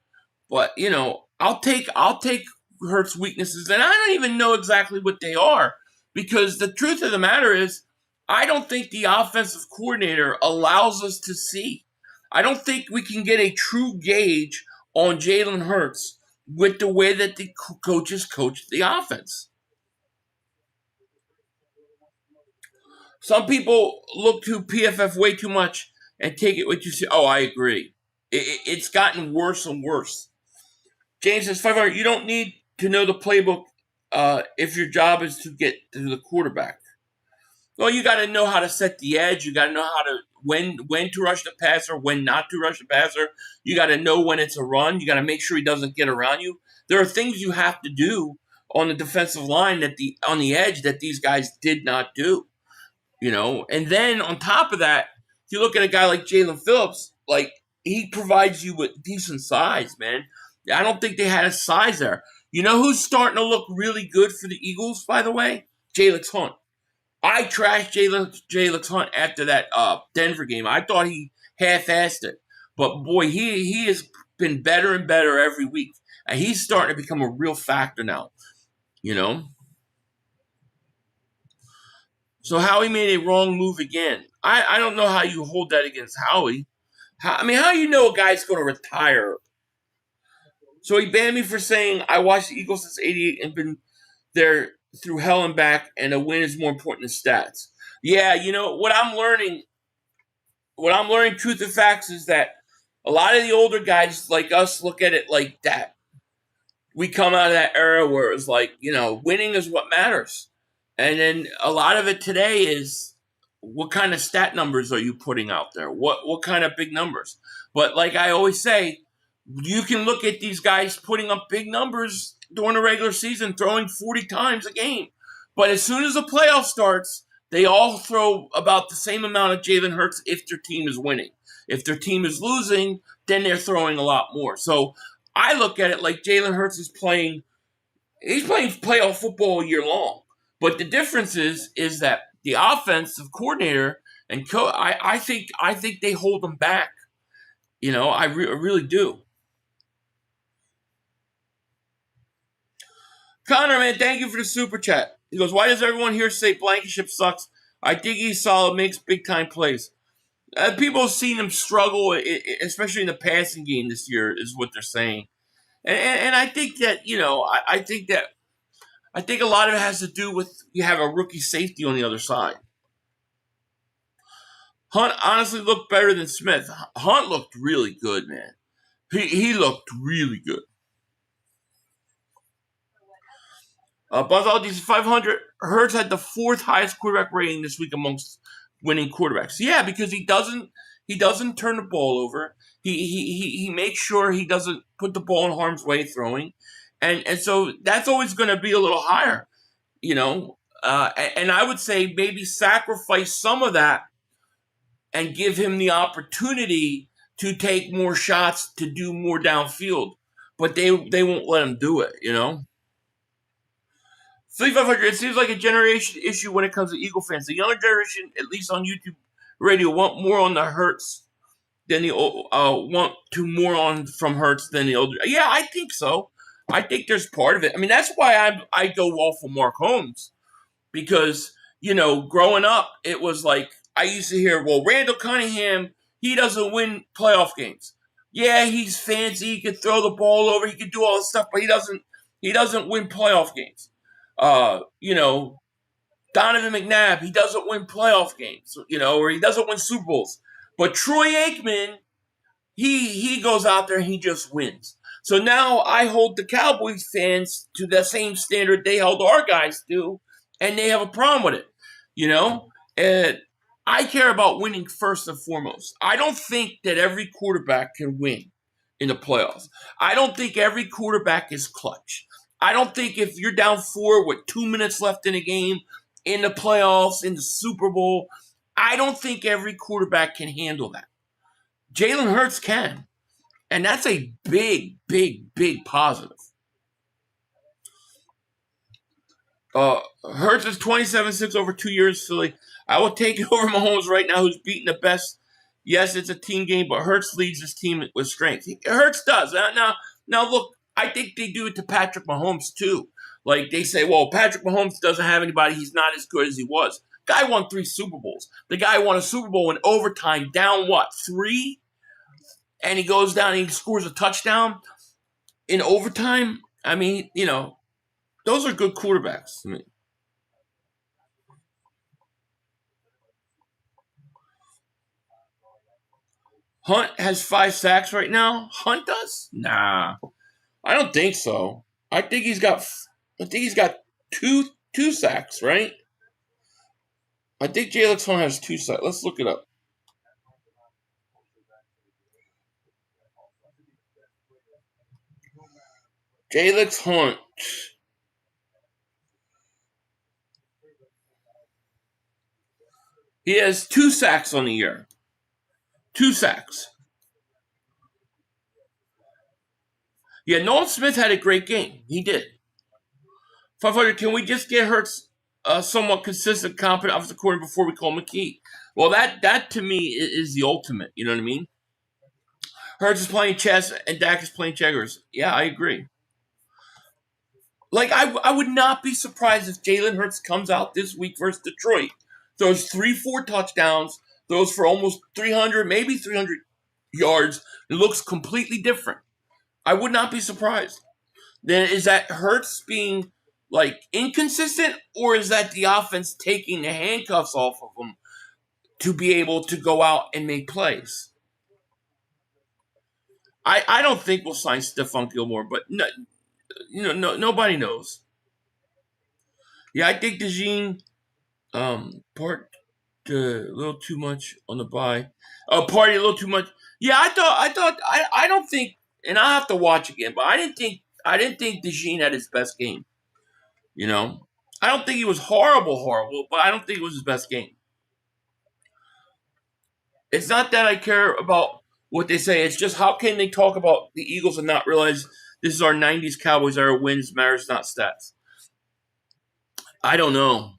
but you know, I'll take Hurts' weaknesses, and I don't even know exactly what they are, because the truth of the matter is, I don't think the offensive coordinator allows us to see. I don't think we can get a true gauge on Jalen Hurts with the way that the coaches coach the offense. Some people look to PFF way too much and take it what you say. Oh, I agree. It's gotten worse and worse. James says, 500, you don't need to know the playbook if your job is to get to the quarterback. Well, you got to know how to set the edge. You got to know how to when to rush the passer, when not to rush the passer. You got to know when it's a run. You got to make sure he doesn't get around you. There are things you have to do on the defensive line on the edge that these guys did not do. You know, and then on top of that, if you look at a guy like Jalen Phillips, like he provides you with decent size, man. I don't think they had a size there. You know who's starting to look really good for the Eagles, by the way? Jalen Hunt. I trashed Jalen Hunt after that Denver game. I thought he half-assed it. But, boy, he has been better and better every week. And he's starting to become a real factor now, you know? So Howie made a wrong move again. I don't know how you hold that against Howie. How you know a guy's going to retire? So he banned me for saying I watched the Eagles since '88 and been there through hell and back, and a win is more important than stats. Yeah, you know what I'm learning. What I'm learning, truth and facts, is that a lot of the older guys like us look at it like that. We come out of that era where it's like, you know, winning is what matters. And then a lot of it today is what kind of stat numbers are you putting out there? What kind of big numbers? But like I always say, you can look at these guys putting up big numbers during the regular season, throwing 40 times a game. But as soon as the playoff starts, they all throw about the same amount of Jalen Hurts if their team is winning. If their team is losing, then they're throwing a lot more. So I look at it like Jalen Hurts is playing playoff football all year long. But the difference is that the offensive coordinator and I think they hold them back. You know, I really do. Connor, man, thank you for the super chat. He goes, why does everyone here say Blankenship sucks? I think he's solid, makes big-time plays. People have seen him struggle, especially in the passing game this year, is what they're saying. And I think that, you know, I think a lot of it has to do with you have a rookie safety on the other side. Hunt honestly looked better than Smith. Hunt looked really good, man. He looked really good. Buzz Aldis 500. Hurts had the fourth highest quarterback rating this week amongst winning quarterbacks. Yeah, because he doesn't turn the ball over. He makes sure he doesn't put the ball in harm's way throwing, and so that's always going to be a little higher, you know. And I would say maybe sacrifice some of that and give him the opportunity to take more shots, to do more downfield, but they won't let him do it, you know. 3500, it seems like a generation issue when it comes to Eagle fans. The younger generation, at least on YouTube radio, want more on the Hurts than the want to more on from Hurts than the older. Yeah, I think so. I think there's part of it. I mean, that's why I go all for Mark Holmes, because, you know, growing up, it was like I used to hear, well, Randall Cunningham, he doesn't win playoff games. Yeah, he's fancy. He can throw the ball over. He can do all this stuff, but he doesn't win playoff games. You know, Donovan McNabb, he doesn't win playoff games, you know, or he doesn't win Super Bowls. But Troy Aikman, he goes out there and he just wins. So now I hold the Cowboys fans to the same standard they held our guys to, and they have a problem with it. You know, and I care about winning first and foremost. I don't think that every quarterback can win in the playoffs. I don't think every quarterback is clutch. I don't think if you're down 4 with 2 minutes left in a game, in the playoffs, in the Super Bowl, I don't think every quarterback can handle that. Jalen Hurts can. And that's a big, big, big positive. Hurts is 27-6 over 2 years, Philly. I will take it over Mahomes right now, who's beating the best. Yes, it's a team game, but Hurts leads his team with strength. Hurts does. Now, look, I think they do it to Patrick Mahomes, too. Like, they say, well, Patrick Mahomes doesn't have anybody. He's not as good as he was. Guy won 3 Super Bowls. The guy won a Super Bowl in overtime, down, 3? And he goes down and he scores a touchdown in overtime. I mean, those are good quarterbacks. I mean, Hunt has 5 sacks right now. Hunt does? Nah, I don't think so. I think he's got two sacks, right? I think Jaire Hunt has 2 sacks. Let's look it up. Jaire Hunt. He has 2 sacks on the year. 2 sacks. Yeah, Nolan Smith had a great game. He did. 500, can we just get Hurts somewhat consistent, competent offensive coordinator before we call him a key? Well, that to me is the ultimate. You know what I mean? Hurts is playing chess and Dak is playing checkers. Yeah, I agree. Like, I would not be surprised if Jalen Hurts comes out this week versus Detroit, throws 3-4 touchdowns, throws for almost 300, maybe 300 yards. It looks completely different. I would not be surprised. Then is that Hurts being, like, inconsistent, or is that the offense taking the handcuffs off of him to be able to go out and make plays? I don't think we'll sign Stephon Gilmore, but nobody knows. Yeah, I think DeJean parked a little too much on the bye. Party a little too much. Yeah, I don't think, and I'll have to watch again, but I didn't think DeJean had his best game. I don't think he was horrible, but I don't think it was his best game. It's not that I care about what they say. It's just how can they talk about the Eagles and not realize this is our 90s Cowboys era, wins matters, not stats. I don't know.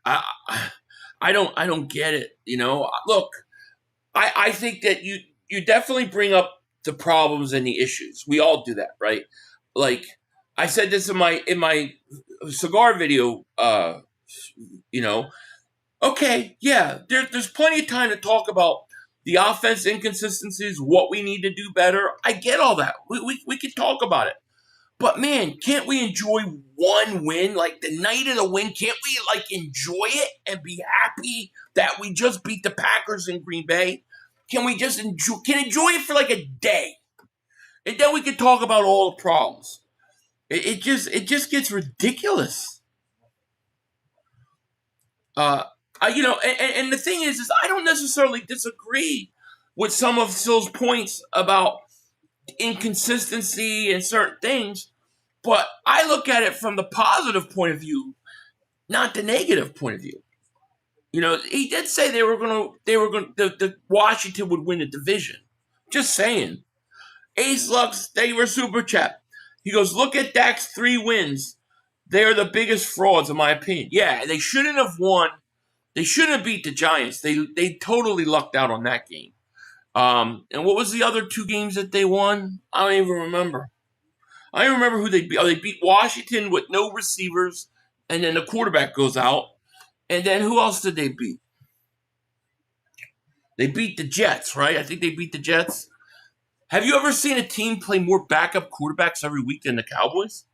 I don't get it. Look, I think that you definitely bring up the problems and the issues. We all do that, right? Like I said this in my cigar video. Okay, yeah, there's plenty of time to talk about the offense inconsistencies, what we need to do better. I get all that. We can talk about it. But man, can't we enjoy one win? Like the night of the win, can't we enjoy it and be happy that we just beat the Packers in Green Bay? Can we just enjoy it for like a day? And then we can talk about all the problems. It just gets ridiculous. And the thing is I don't necessarily disagree with some of Phil's points about inconsistency and certain things, but I look at it from the positive point of view, not the negative point of view. He did say the Washington would win the division. Just saying. Ace Lux, they were super chat. He goes, look at Dak's 3 wins. They are the biggest frauds, in my opinion. Yeah, they shouldn't have won. They shouldn't have beat the Giants. They totally lucked out on that game. And what was the other 2 games that they won? I don't even remember. I don't remember who they beat. They beat Washington with no receivers, and then the quarterback goes out. And then who else did they beat? They beat the Jets, right? I think they beat the Jets. Have you ever seen a team play more backup quarterbacks every week than the Cowboys?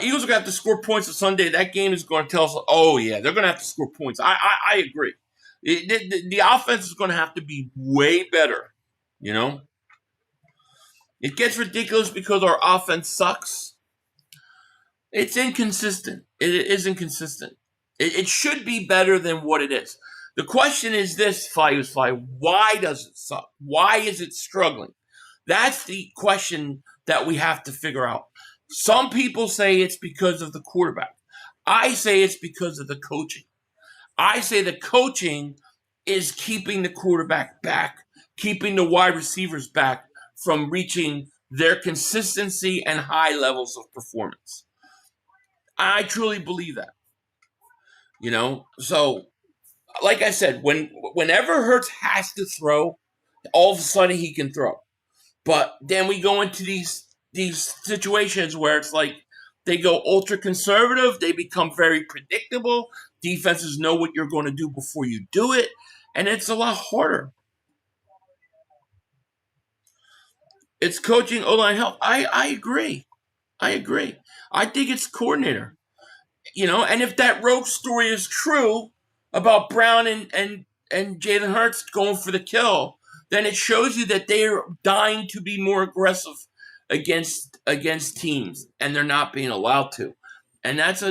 Eagles are going to have to score points on Sunday. That game is going to tell us, oh, yeah, they're going to have to score points. I agree. The offense is going to have to be way better. You know, it gets ridiculous because our offense sucks. It's inconsistent. It is inconsistent. It should be better than what it is. The question is this, Fly, why does it suck? Why is it struggling? That's the question that we have to figure out. Some people say it's because of the quarterback. I say it's because of the coaching. I say the coaching is keeping the quarterback back, keeping the wide receivers back from reaching their consistency and high levels of performance. I truly believe that. You know, so like I said, whenever Hurts has to throw, all of a sudden he can throw. But then we go into these situations where it's like they go ultra conservative, they become very predictable. Defenses know what you're going to do before you do it, and it's a lot harder. It's coaching, O-line help. I agree. I think it's coordinator. You know, and if that rogue story is true about Brown and Jalen Hurts going for the kill, then it shows you that they are dying to be more aggressive against teams, and they're not being allowed to. And that's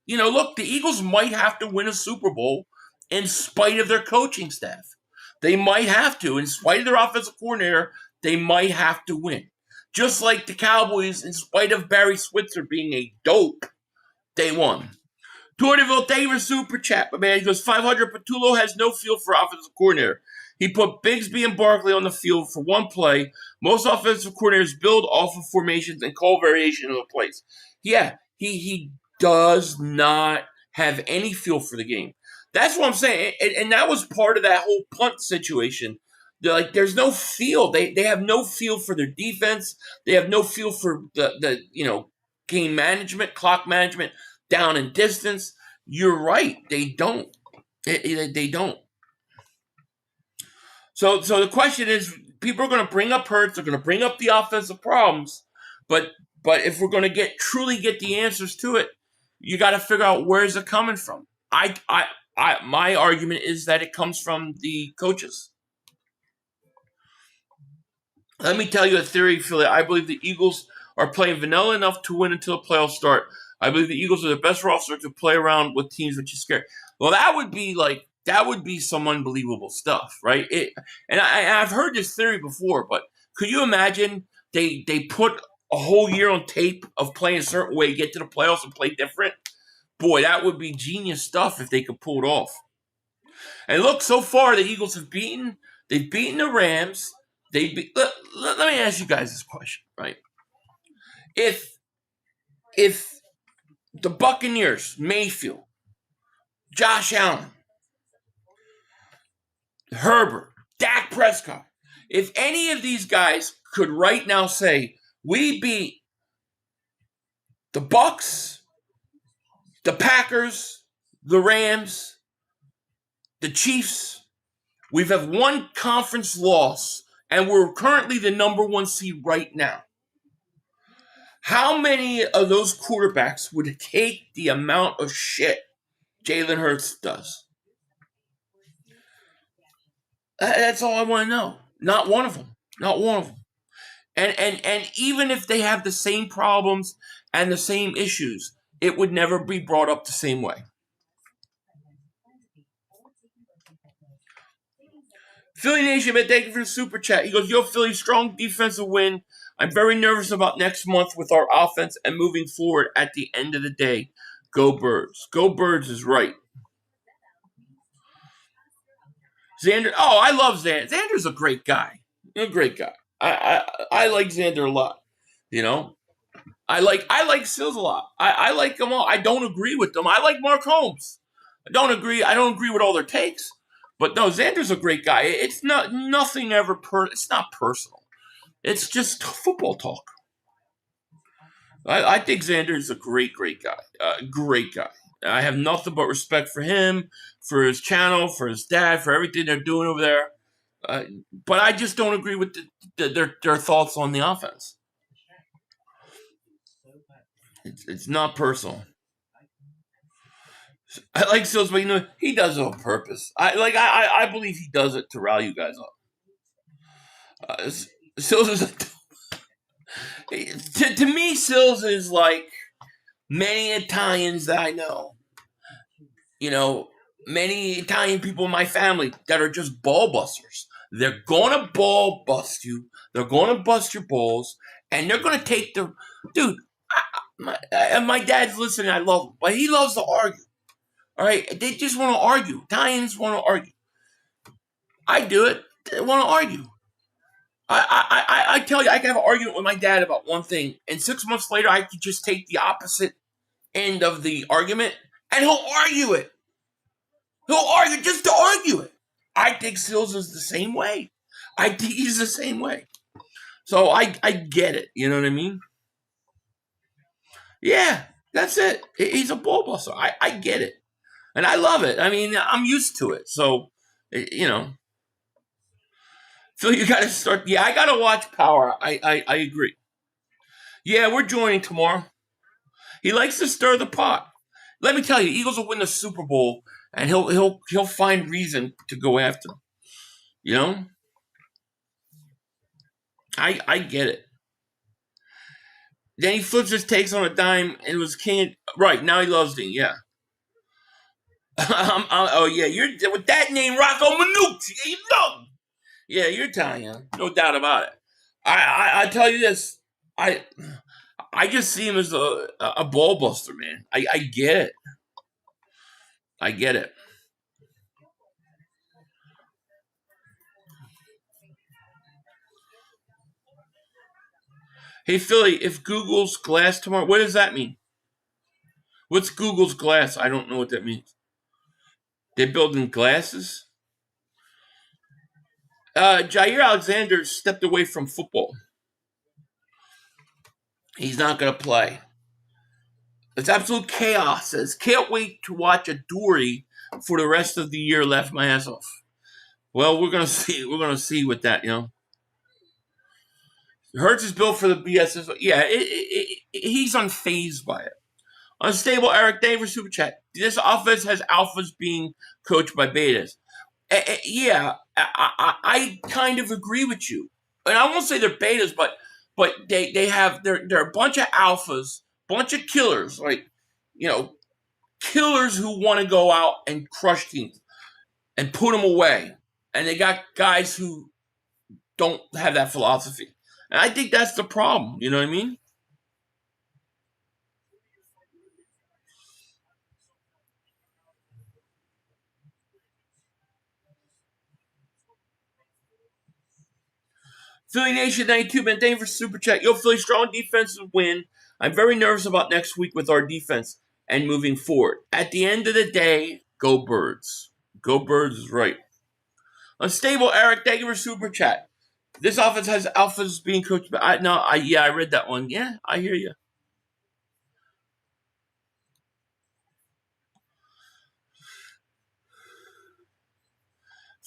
you know, look, the Eagles might have to win a Super Bowl in spite of their coaching staff. They might have to, in spite of their offensive coordinator, they might have to win. Just like the Cowboys, in spite of Barry Switzer being a dope, they won. Tourville, thank you for super chat, but man, he goes 500. Patullo has no feel for offensive coordinator. He put Bigsby and Barkley on the field for one play. Most offensive coordinators build off of formations and call variation of the plays. Yeah, he does not have any feel for the game. That's what I'm saying, and that was part of that whole punt situation. There's no feel. They have no feel for their defense. They have no feel for the game management, clock management, down and distance. You're right. They don't. They don't. So the question is, people are going to bring up Hurts. They're going to bring up the offensive problems. But if we're going to truly get the answers to it, you got to figure out where is it coming from. My argument is that it comes from the coaches. Let me tell you a theory, Philly. I believe the Eagles are playing vanilla enough to win until the playoffs start. I believe the Eagles are the best roster to play around with teams that you scare. Well, that would be some unbelievable stuff, right? I've heard this theory before, but could you imagine they put a whole year on tape of playing a certain way, get to the playoffs and play different? Boy, that would be genius stuff if they could pull it off. And look, so far the Eagles they've beaten the Rams. Let me ask you guys this question, right? If the Buccaneers, Mayfield, Josh Allen, Herbert, Dak Prescott, if any of these guys could right now say, we beat the Bucs, the Packers, the Rams, the Chiefs, we've had one conference loss, and we're currently the number one seed right now. How many of those quarterbacks would take the amount of shit Jalen Hurts does? That's all I want to know. Not one of them. Not one of them. And even if they have the same problems and the same issues, it would never be brought up the same way. Philly Nation, man, thank you for the super chat. He goes, yo, Philly, strong defensive win. I'm very nervous about next month with our offense and moving forward at the end of the day. Go Birds. Go Birds is right. Xander, I love Xander. Xander's a great guy. A great guy. I like Xander a lot. You know? I like Sills a lot. I like them all. I don't agree with them. I like Mark Holmes. I don't agree with all their takes. But no, Xander's a great guy. It's nothing ever it's not personal. It's just football talk. I think Xander is a great guy. Great guy. I have nothing but respect for him, for his channel, for his dad, for everything they're doing over there. But I just don't agree with their thoughts on the offense. It's not personal. I like Sills, but he does it on purpose. I believe he does it to rile you guys up. Sills is to me. Sills is like many Italians that I know. Many Italian people in my family that are just ball busters. They're gonna ball bust you. They're gonna bust your balls, and they're gonna take the dude. My dad's listening. I love him, but he loves to argue. All right, they just want to argue. Italians want to argue. I do it. They want to argue. I tell you, I can have an argument with my dad about one thing, and 6 months later, I could just take the opposite end of the argument, and he'll argue it. He'll argue just to argue it. I think Sills is the same way. I think he's the same way. So I get it. You know what I mean? Yeah, that's it. He's a ball buster. I get it. And I love it. I mean, I'm used to it. So, Phil, you got to start. Yeah, I got to watch Power. I agree. Yeah, we're joining tomorrow. He likes to stir the pot. Let me tell you, Eagles will win the Super Bowl, and he'll find reason to go after them. I get it. Then he flips his takes on a dime and was king. Right, now he loves Dean, yeah. Oh, yeah, you're with that name, Rocco Minucci. Yeah, you know. Yeah, you're Italian. No doubt about it. I tell you this. I just see him as a ball buster, man. I get it. I get it. Hey, Philly, if Google's glass tomorrow, what does that mean? What's Google's glass? I don't know what that means. They're building glasses? Jaire Alexander stepped away from football. He's not going to play. It's absolute chaos. Says, can't wait to watch a Dory for the rest of the year. Laugh my ass off. Well, we're going to see. We're going to see with that, Hurts is built for the BS. Yeah, he's unfazed by it. Unstable Eric Davis Super Chat. This offense has alphas being coached by betas. Yeah, I kind of agree with you, and I won't say they're betas, but they're a bunch of alphas, bunch of killers, killers who want to go out and crush teams and put them away, and they got guys who don't have that philosophy, and I think that's the problem. You know what I mean? Philly Nation 92, man. Thank you for Super Chat. Yo, Philly, strong defensive win. I'm very nervous about next week with our defense and moving forward. At the end of the day, go Birds. Go Birds is right. Unstable Eric, thank you for Super Chat. This offense has alphas being coached. But I read that one. Yeah, I hear you.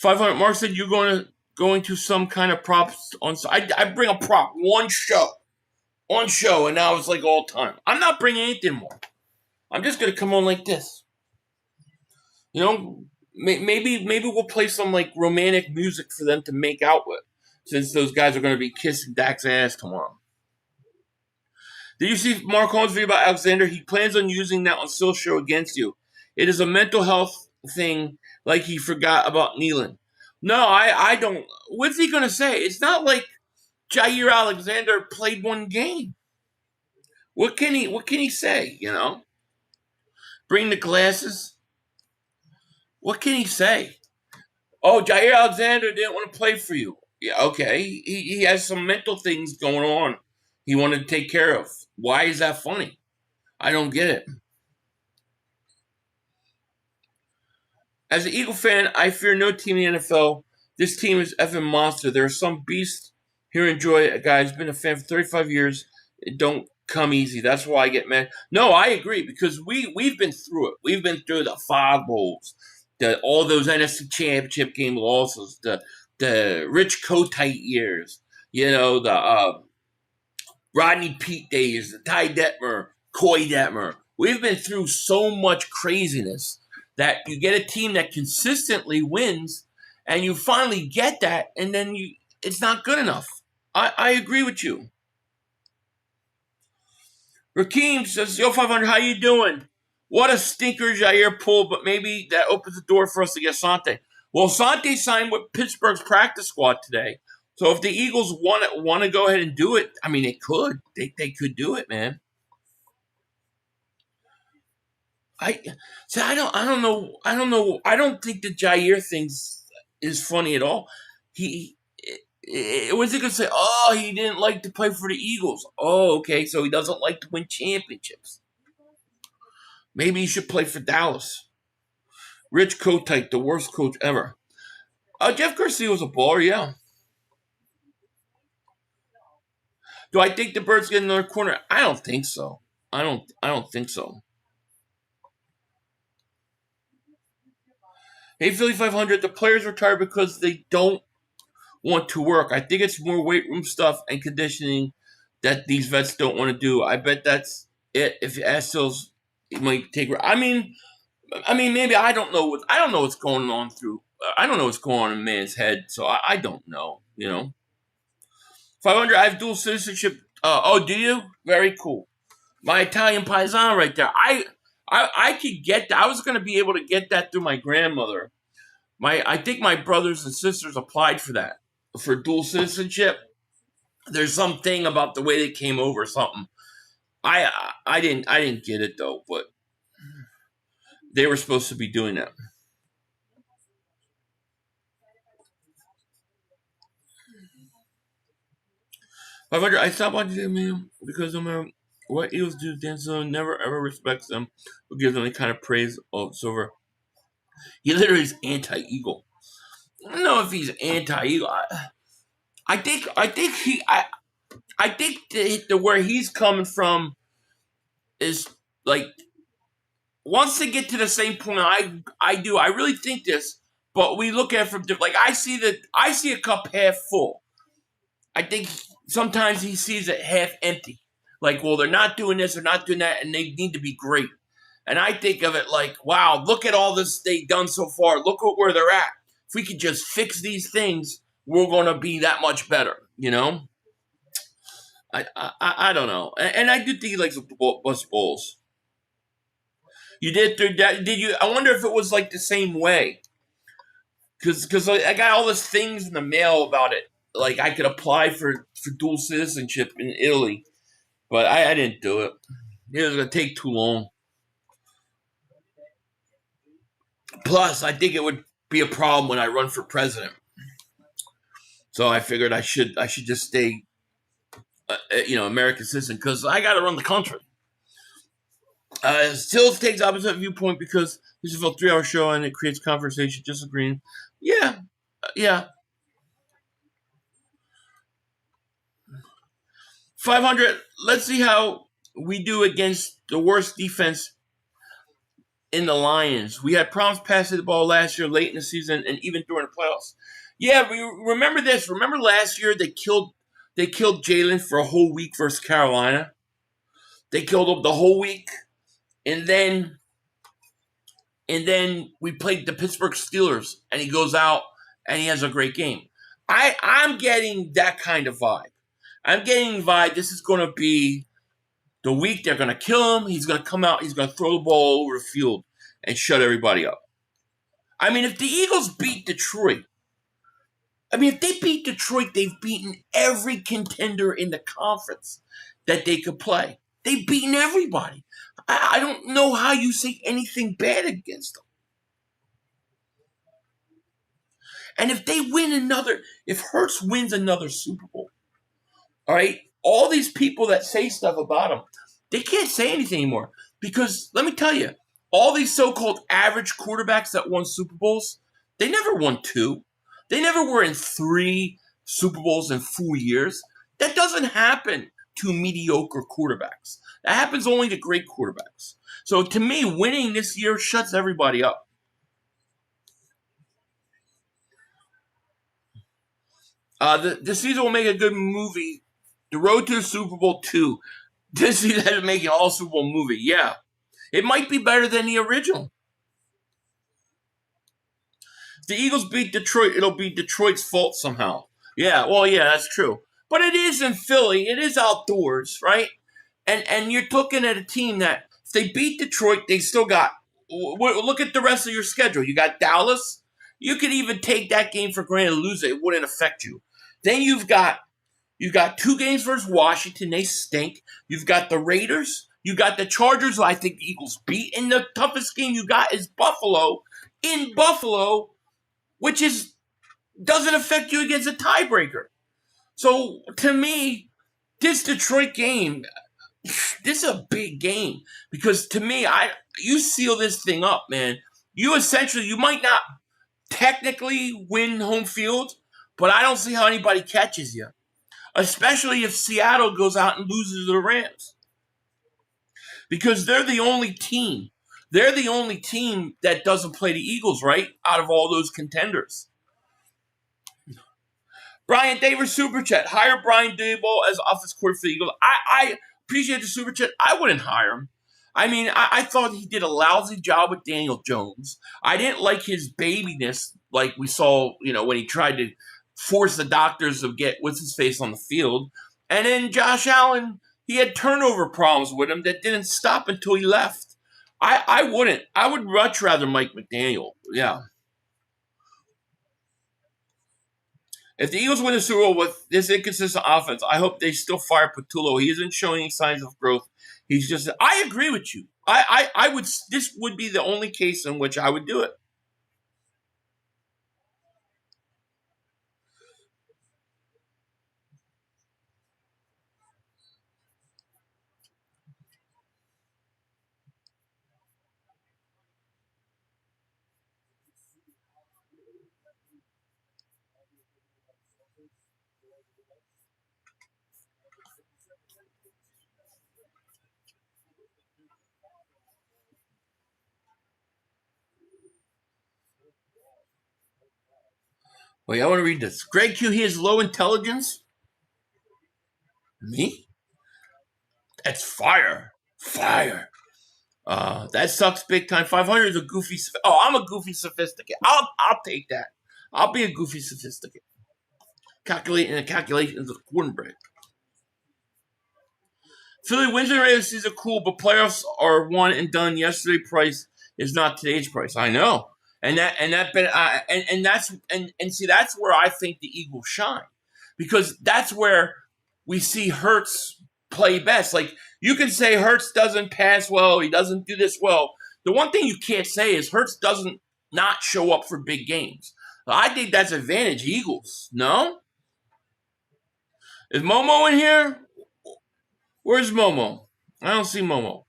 $500. Mark said you're going to some kind of props on. I bring a prop one show, and now it's like all time. I'm not bringing anything more. I'm just gonna come on like this. Maybe we'll play some like romantic music for them to make out with, since those guys are gonna be kissing Dak's ass tomorrow. Did you see Mark Holmes' video about Alexander? He plans on using that on Sil's show against you. It is a mental health thing, like he forgot about Nealon. No, I don't. What's he going to say? It's not like Jaire Alexander played one game. What can he say, Bring the glasses? What can he say? Oh, Jaire Alexander didn't want to play for you. Yeah, okay. He has some mental things going on he wanted to take care of. Why is that funny? I don't get it. As an Eagle fan, I fear no team in the NFL. This team is effing monster. There are some beasts here. Enjoy it, guys. Been a fan for 35 years. It don't come easy. That's why I get mad. No, I agree, because we've been through it. We've been through the Five Bowls, all those NFC Championship game losses, the Rich Kotite years, the Rodney Pete days, the Ty Detmer, Coy Detmer. we've been through so much craziness that you get a team that consistently wins, and you finally get that, and then it's not good enough. I agree with you. Rakeem says, yo, 500, how you doing? What a stinker Jaire pulled, but maybe that opens the door for us to get Sante. Well, Sante signed with Pittsburgh's practice squad today. So if the Eagles want to go ahead and do it, I mean, they could. They could do it, man. I don't know. I don't think the Jaire thing is funny at all. Was he gonna say, oh, he didn't like to play for the Eagles? Oh, okay, so he doesn't like to win championships. Maybe he should play for Dallas. Rich Kotite, the worst coach ever. Jeff Garcia was a baller, yeah. Do I think the Birds get another corner? I don't think so. I don't think so. Hey, Philly 500, the players retire because they don't want to work. I think it's more weight room stuff and conditioning that these vets don't want to do. I bet that's it. If you ask those, it might take. I mean, maybe I don't know what's going on I don't know what's going on in a man's head, so I don't know. 500. I have dual citizenship. Do you? Very cool. My Italian paisan right there. I could get that. I was going to be able to get that through my grandmother. I think my brothers and sisters applied for that, for dual citizenship. There's something about the way they came over, something. I didn't get it though, but they were supposed to be doing that. However, I stopped watching them because no matter what Eagles do, Dan Silver never ever respects them or gives them any kind of praise of Silver. He literally is anti-Eagle. I don't know if he's anti-Eagle. I think where he's coming from is like wants to get to the same point I do. I really think this, but we look at it from different. Like I see a cup half full. I think sometimes he sees it half empty. Like, well, they're not doing this, they're not doing that, and they need to be great. And I think of it like, wow, look at all this they've done so far. Look at where they're at. If we could just fix these things, we're going to be that much better, I don't know. And I do think he likes the bus bowls. You did through that? Did you? I wonder if it was like the same way. Because I got all these things in the mail about it. Like I could apply for dual citizenship in Italy. But I didn't do it. It was going to take too long. Plus, I think it would be a problem when I run for president. So I figured I should just stay, American citizen because I got to run the country. Still takes opposite viewpoint because this is a 3-hour show and it creates conversation, disagreeing. Yeah. 500. Let's see how we do against the worst defense in the Lions. We had problems passing the ball last year, late in the season, and even during the playoffs. Yeah, we remember this. Remember last year they killed Jalen for a whole week versus Carolina. They killed him the whole week, and then we played the Pittsburgh Steelers, and he goes out and he has a great game. I'm getting that kind of vibe. I'm getting the vibe this is going to be the week they're going to kill him. He's going to come out. He's going to throw the ball over the field and shut everybody up. I mean, if the Eagles beat Detroit, they've beaten every contender in the conference that they could play. They've beaten everybody. I don't know how you say anything bad against them. And if they win if Hurts wins another Super Bowl, all right, all these people that say stuff about him, they can't say anything anymore. Because let me tell you, all these so-called average quarterbacks that won Super Bowls, they never won 2. They never were in 3 Super Bowls in 4 years. That doesn't happen to mediocre quarterbacks. That happens only to great quarterbacks. So to me, winning this year shuts everybody up. The season will make a good movie. The Road to Super Bowl 2. This season is making all Super Bowl movie. Yeah. It might be better than the original. If the Eagles beat Detroit, it'll be Detroit's fault somehow. Yeah, well, yeah, that's true. But it is in Philly. It is outdoors, right? And you're looking at a team that if they beat Detroit, they still got. Look at the rest of your schedule. You got Dallas. You could even take that game for granted and lose it. It wouldn't affect you. Then you've got 2 games versus Washington. They stink. You've got the Raiders. You got the Chargers, who I think the Eagles beat. And the toughest game you got is Buffalo. In Buffalo, which doesn't affect you against a tiebreaker. So, to me, this Detroit game, this is a big game. Because, to me, you seal this thing up, man. You might not technically win home field, but I don't see how anybody catches you. Especially if Seattle goes out and loses to the Rams. Because they're the only team. They're the only team that doesn't play the Eagles, right? Out of all those contenders. Brian Davis Super Chat. Hire Brian Daboll as offense coordinator for the Eagles. I appreciate the Super Chat. I wouldn't hire him. I mean, I thought he did a lousy job with Daniel Jones. I didn't like his babiness like we saw, when he tried to force the doctors to get what's-his-face on the field. And then Josh Allen, he had turnover problems with him that didn't stop until he left. I wouldn't. I would much rather Mike McDaniel. Yeah. If the Eagles win the Super Bowl with this inconsistent offense, I hope they still fire Patullo. He isn't showing any signs of growth. He's just. I agree with you. I would. This would be the only case in which I would do it. Wait, I want to read this. Greg Q, he has low intelligence? Me? That's fire. Fire. That sucks big time. 500 is a goofy. I'm a goofy sophisticate. I'll take that. I'll be a goofy sophisticate. Calculating the calculations of cornbread. Philly wins and regular season cool, but playoffs are one and done. Yesterday price is not today's price. I know. And that's where I think the Eagles shine, because that's where we see Hurts play best. Like, you can say Hurts doesn't pass well, he doesn't do this well. The one thing you can't say is Hurts doesn't not show up for big games. I think that's advantage Eagles. No? Is Momo in here? Where's Momo? I don't see Momo.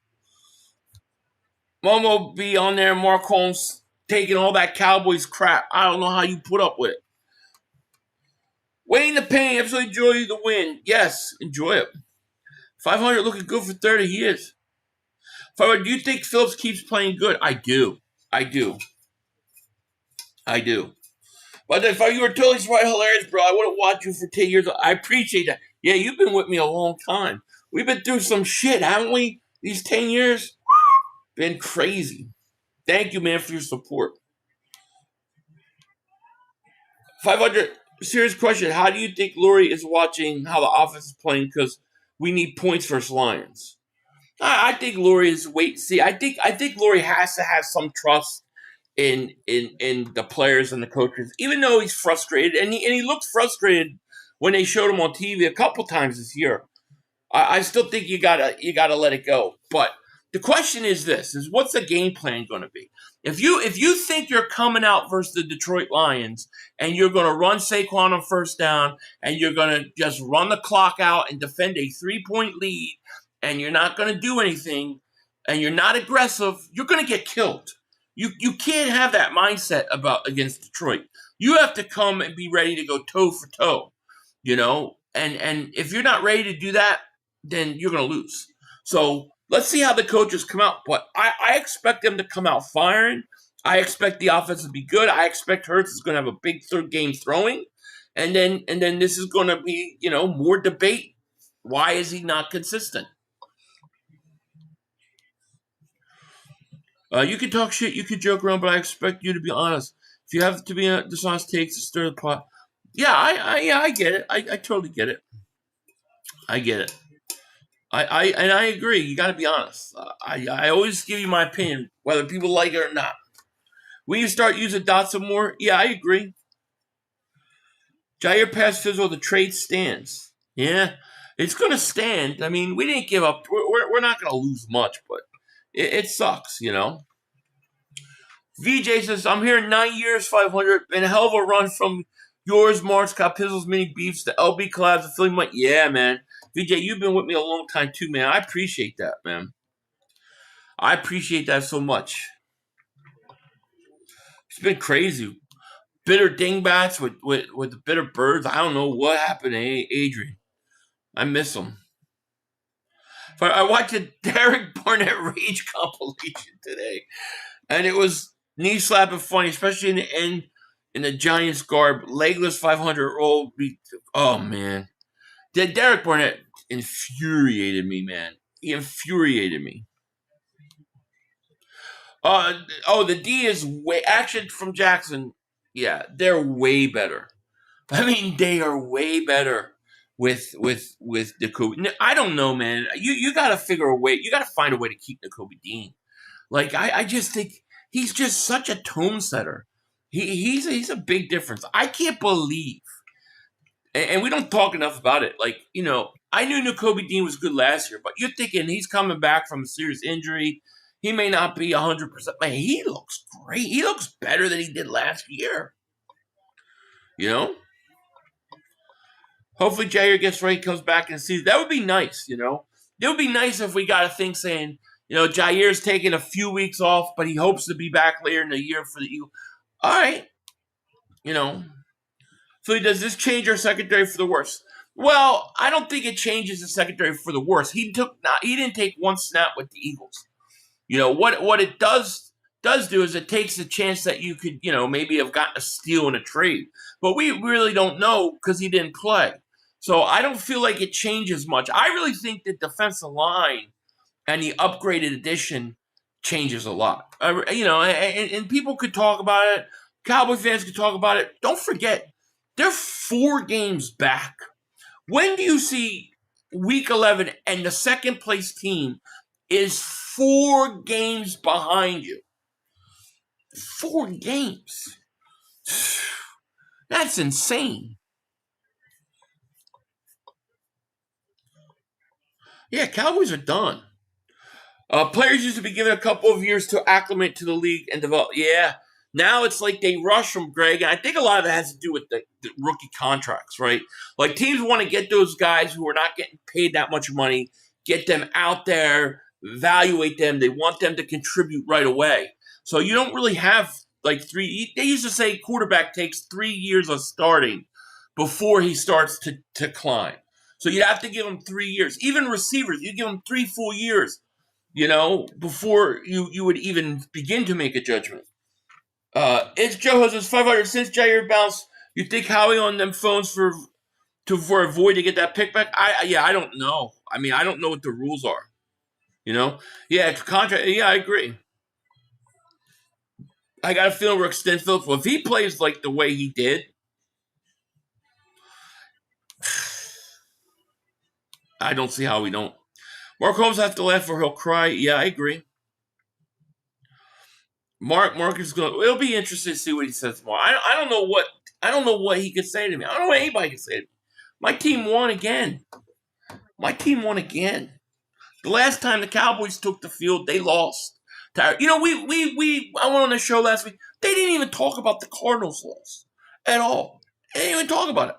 Momo be on there, Mark Holmes taking all that Cowboys crap. I don't know how you put up with it. Wayne the Pain, absolutely enjoy the win. Yes, enjoy it. 500 looking good for 30. He is. 500, do you think Phillips keeps playing good? I do. But if you were totally smart, hilarious, bro, I would have watched you for 10 years. I appreciate that. Yeah, you've been with me a long time. We've been through some shit, haven't we? These 10 years? Been crazy. Thank you, man, for your support. 500, serious question. How do you think Lurie is watching how the offense is playing? Because we need points versus Lions. I think Lurie is wait and see. I think Lurie has to have some trust in the players and the coaches, even though he's frustrated. And he looked frustrated when they showed him on TV a couple times this year. I still think you gotta let it go. But the question is this: what's the game plan going to be? If you think you're coming out versus the Detroit Lions and you're going to run Saquon on first down and you're going to just run the clock out and defend a 3-point lead and you're not going to do anything and you're not aggressive, you're going to get killed. You can't have that mindset against Detroit. You have to come and be ready to go toe for toe, And if you're not ready to do that, then you're going to lose. So let's see how the coaches come out. But I expect them to come out firing. I expect the offense to be good. I expect Hurts is going to have a big third game throwing. And then this is going to be, more debate. Why is he not consistent? You can talk shit, you can joke around, but I expect you to be honest. If you have to be a dishonest takes to stir the pot, yeah, I get it. I totally get it. I get it. I agree. You got to be honest. I always give you my opinion, whether people like it or not. When you start using Dotson more, yeah, I agree. Jaire passed Fizzle, the trade stands. Yeah, it's going to stand. I mean, we didn't give up. We're not going to lose much, but it sucks, you know. VJ says, I'm here 9 years, 500, and a hell of a run from yours, Marks, Scott Pizzle's mini beefs, the LB collabs, the Philly Mike. Yeah, man. VJ, you've been with me a long time too, man. I appreciate that, man. I appreciate that so much. It's been crazy. Bitter dingbats with the bitter birds. I don't know what happened to Adrian. I miss him. But I watched a Derek Barnett Rage compilation today, and it was knee slapping funny, especially in the end in the Giants garb, legless 500 roll. Oh man, Derek Barnett infuriated me, man. He infuriated me. The D is way action from Jackson. Yeah, they're way better. I mean, they are way better with Nakobe. I don't know, man. You got to figure a way. You got to find a way to keep Nakobe Dean. Like I just think he's just such a tone setter. He's a big difference. I can't believe, and we don't talk enough about it. Like, you know, I knew Nakobe Dean was good last year, but you're thinking he's coming back from a serious injury. He may not be 100%, but he looks great. He looks better than he did last year. You know? Hopefully Jaire gets right, comes back and sees. That would be nice, you know? It would be nice if we got a thing saying, you know, Jaire's taking a few weeks off, but he hopes to be back later in the year for the Eagles. All right. You know. So does this change our secondary for the worse? Well, I don't think it changes the secondary for the worse. He didn't take one snap with the Eagles. You know, what it does do is it takes the chance that you could, you know, maybe have gotten a steal in a trade. But we really don't know because he didn't play. So I don't feel like it changes much. I really think the defensive line and the upgraded edition changes a lot. You know, and people could talk about it. Cowboy fans could talk about it. Don't forget, they're 4 games back. When do you see Week 11 and the second place team is 4 games behind you? 4 games. That's insane. Yeah, Cowboys are done. Players used to be given a couple of years to acclimate to the league and develop. Yeah, now it's like they rush from Greg, and I think a lot of it has to do with the rookie contracts, right? Like teams want to get those guys who are not getting paid that much money, get them out there, evaluate them. They want them to contribute right away. So you don't really have like 3. They used to say quarterback takes 3 years of starting before he starts to climb. So you'd have to give him 3 years. Even receivers, you give them 3 full years, you know, before you would even begin to make a judgment. It's Joe Jose's 500 since Jaire bounced. You think Howie on them phones for a void to get that pick back? I don't know. I mean, I don't know what the rules are. You know? Yeah, contract. Yeah, I agree. I got a feeling we're extending Phillips. Well, if he plays like the way he did, I don't see how we don't. Mark Holmes has to laugh or he'll cry. Yeah, I agree. Mark is going. It'll be interesting to see what he says tomorrow. I don't know what he could say to me. I don't know what anybody could say to me. My team won again. The last time the Cowboys took the field, they lost. You know, I went on the show last week. They didn't even talk about the Cardinals' loss at all. They didn't even talk about it.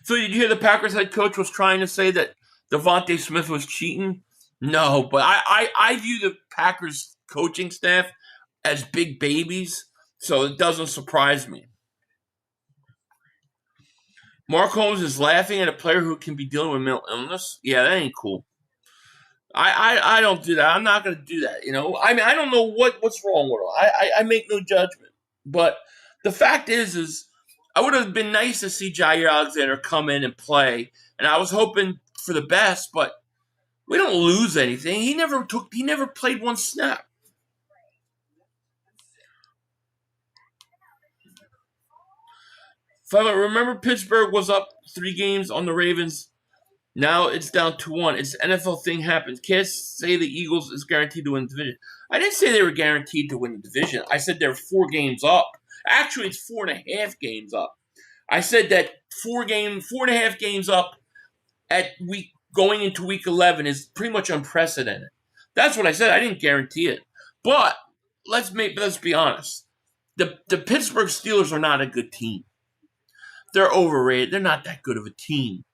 So did you hear the Packers head coach was trying to say that Devontae Smith was cheating? No, but I view the Packers coaching staff as big babies, so it doesn't surprise me. Mark Holmes is laughing at a player who can be dealing with mental illness. Yeah, that ain't cool. I don't do that. I'm not going to do that. You know, I mean, I don't know what's wrong with him. I make no judgment. But the fact is I would have been nice to see Jaire Alexander come in and play, and I was hoping for the best. But we don't lose anything. He never played one snap. Remember Pittsburgh was up 3 games on the Ravens. Now it's down 2-1. It's an NFL thing happens. Can't say the Eagles is guaranteed to win the division. I didn't say they were guaranteed to win the division. I said they're 4 games up. Actually, it's 4.5 games up. I said that 4.5 games up at going into week 11 is pretty much unprecedented. That's what I said. I didn't guarantee it. But let's be honest. The Pittsburgh Steelers are not a good team. They're overrated. They're not that good of a team.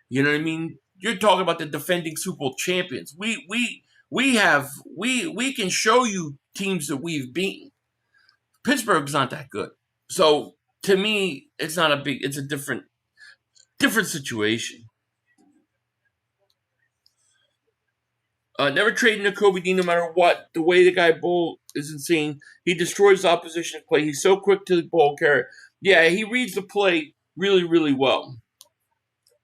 You know what I mean? You're talking about the defending Super Bowl champions. We can show you teams that we've beaten. Pittsburgh's not that good. So to me, it's a different situation. Never trading a Kobe Dean no matter what. The way the guy bowl is insane. He destroys the opposition's play. He's so quick to the ball carrier. Yeah, he reads the play really, really well.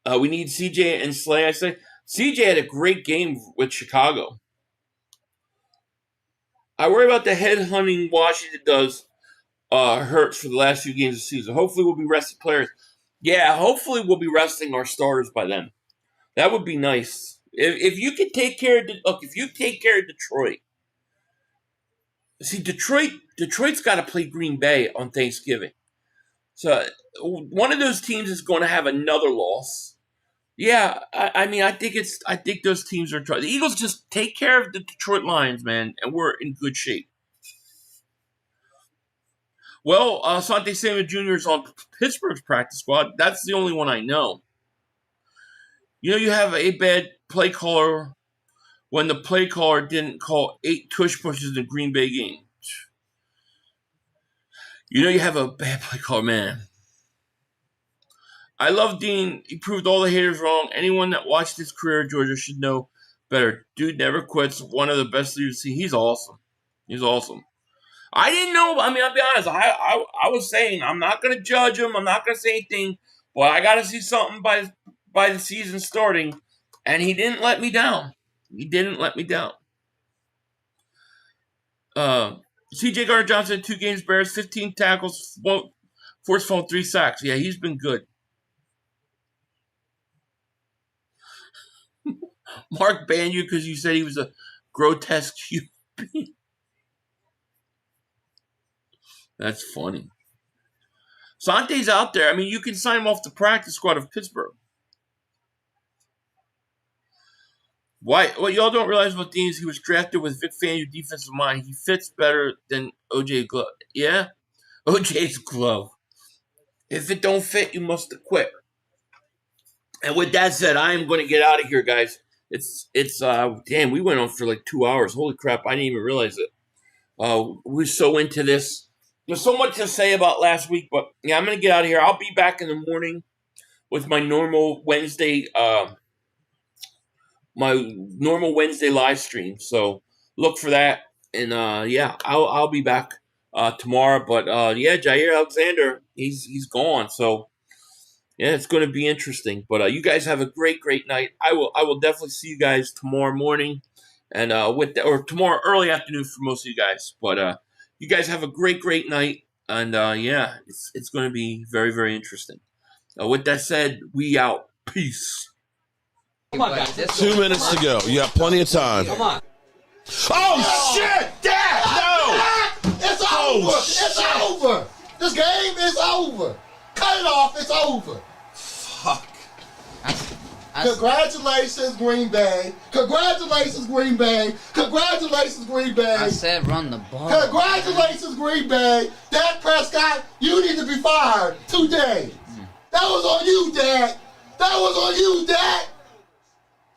We need CJ and Slay. I say CJ had a great game with Chicago. I worry about the headhunting Washington does Hurts for the last few games of the season. Hopefully we'll be resting players. Yeah, hopefully we'll be resting our starters by then. That would be nice. If you could take care of if you take care of Detroit. See, Detroit's got to play Green Bay on Thanksgiving. So one of those teams is going to have another loss. Yeah, I think those teams are trying. The Eagles just take care of the Detroit Lions, man, and we're in good shape. Well, Asante Samuel Jr. is on Pittsburgh's practice squad. That's the only one I know. You know, you have a bad play caller when the play caller didn't call 8 tush pushes in the Green Bay game. You know you have a bad play caller, man. I love Dean. He proved all the haters wrong. Anyone that watched his career at Georgia should know better. Dude never quits. One of the best leaders. See, he's awesome. He's awesome. I didn't know. I mean, I'll be honest. I was saying I'm not going to judge him. I'm not going to say anything. But I got to see something by the season starting. And he didn't let me down. He didn't let me down. C.J. Gardner-Johnson, 2 games, Bears, 15 tackles, forced fumble, 3 sacks. Yeah, he's been good. Mark banned you because you said he was a grotesque human being. That's funny. Sante's out there. I mean, you can sign him off the practice squad of Pittsburgh. Why? What y'all don't realize about Dean is he was drafted with Vic Fangio defensive mind. He fits better than OJ glove. Yeah? OJ's glove. If it don't fit, you must have quit. And with that said, I am going to get out of here, guys. Damn, we went on for like 2 hours. Holy crap, I didn't even realize it. We're so into this. There's so much to say about last week, but yeah, I'm going to get out of here. I'll be back in the morning with my normal Wednesday live stream. So look for that. And yeah, I'll be back tomorrow. But yeah, Jaire Alexander, he's gone. So yeah, it's going to be interesting. But you guys have a great night. I will definitely see you guys tomorrow morning, and or tomorrow early afternoon for most of you guys. But you guys have a great night, and yeah, it's going to be very, very interesting. With that said, we out. Peace. Come on, guys. 2 minutes to go. You got plenty of time. Come on. Oh, shit! Dad! No! It's over! It's over! This game is over! Cut it off! It's over! Fuck. Congratulations, Green Bay. Congratulations, Green Bay. Congratulations, Green Bay. I said run the ball. Congratulations, Green Bay. Dak Prescott, you need to be fired today. That was on you, Dak. That was on you, Dak.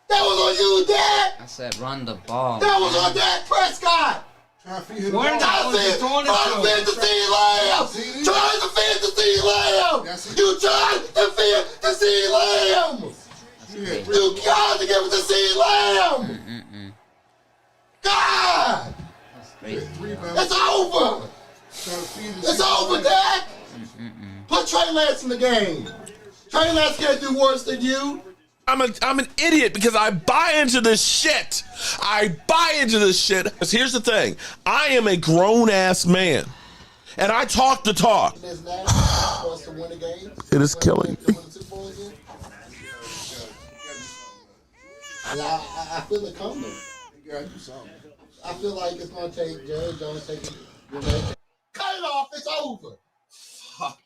That was on you, Dak. I said run the ball. That was on Dak Prescott. Trying to feed the Lamb. Trying to feed the seed Lamb. You tried to feed the seed Lamb. You got to give it to seed Lamb. God. It's over. It's over, Dak. Put Trey Lance in the game. Trey Lance can't do worse than you. I'm an idiot because I buy into this shit. I buy into this shit. Because here's the thing. I am a grown-ass man. And I talk the talk. It's now for us to win the game. It is killing me. I feel it coming. You gotta do something. I feel like it's gonna take Jared Jones taking. Cut it off. It's over. Fuck.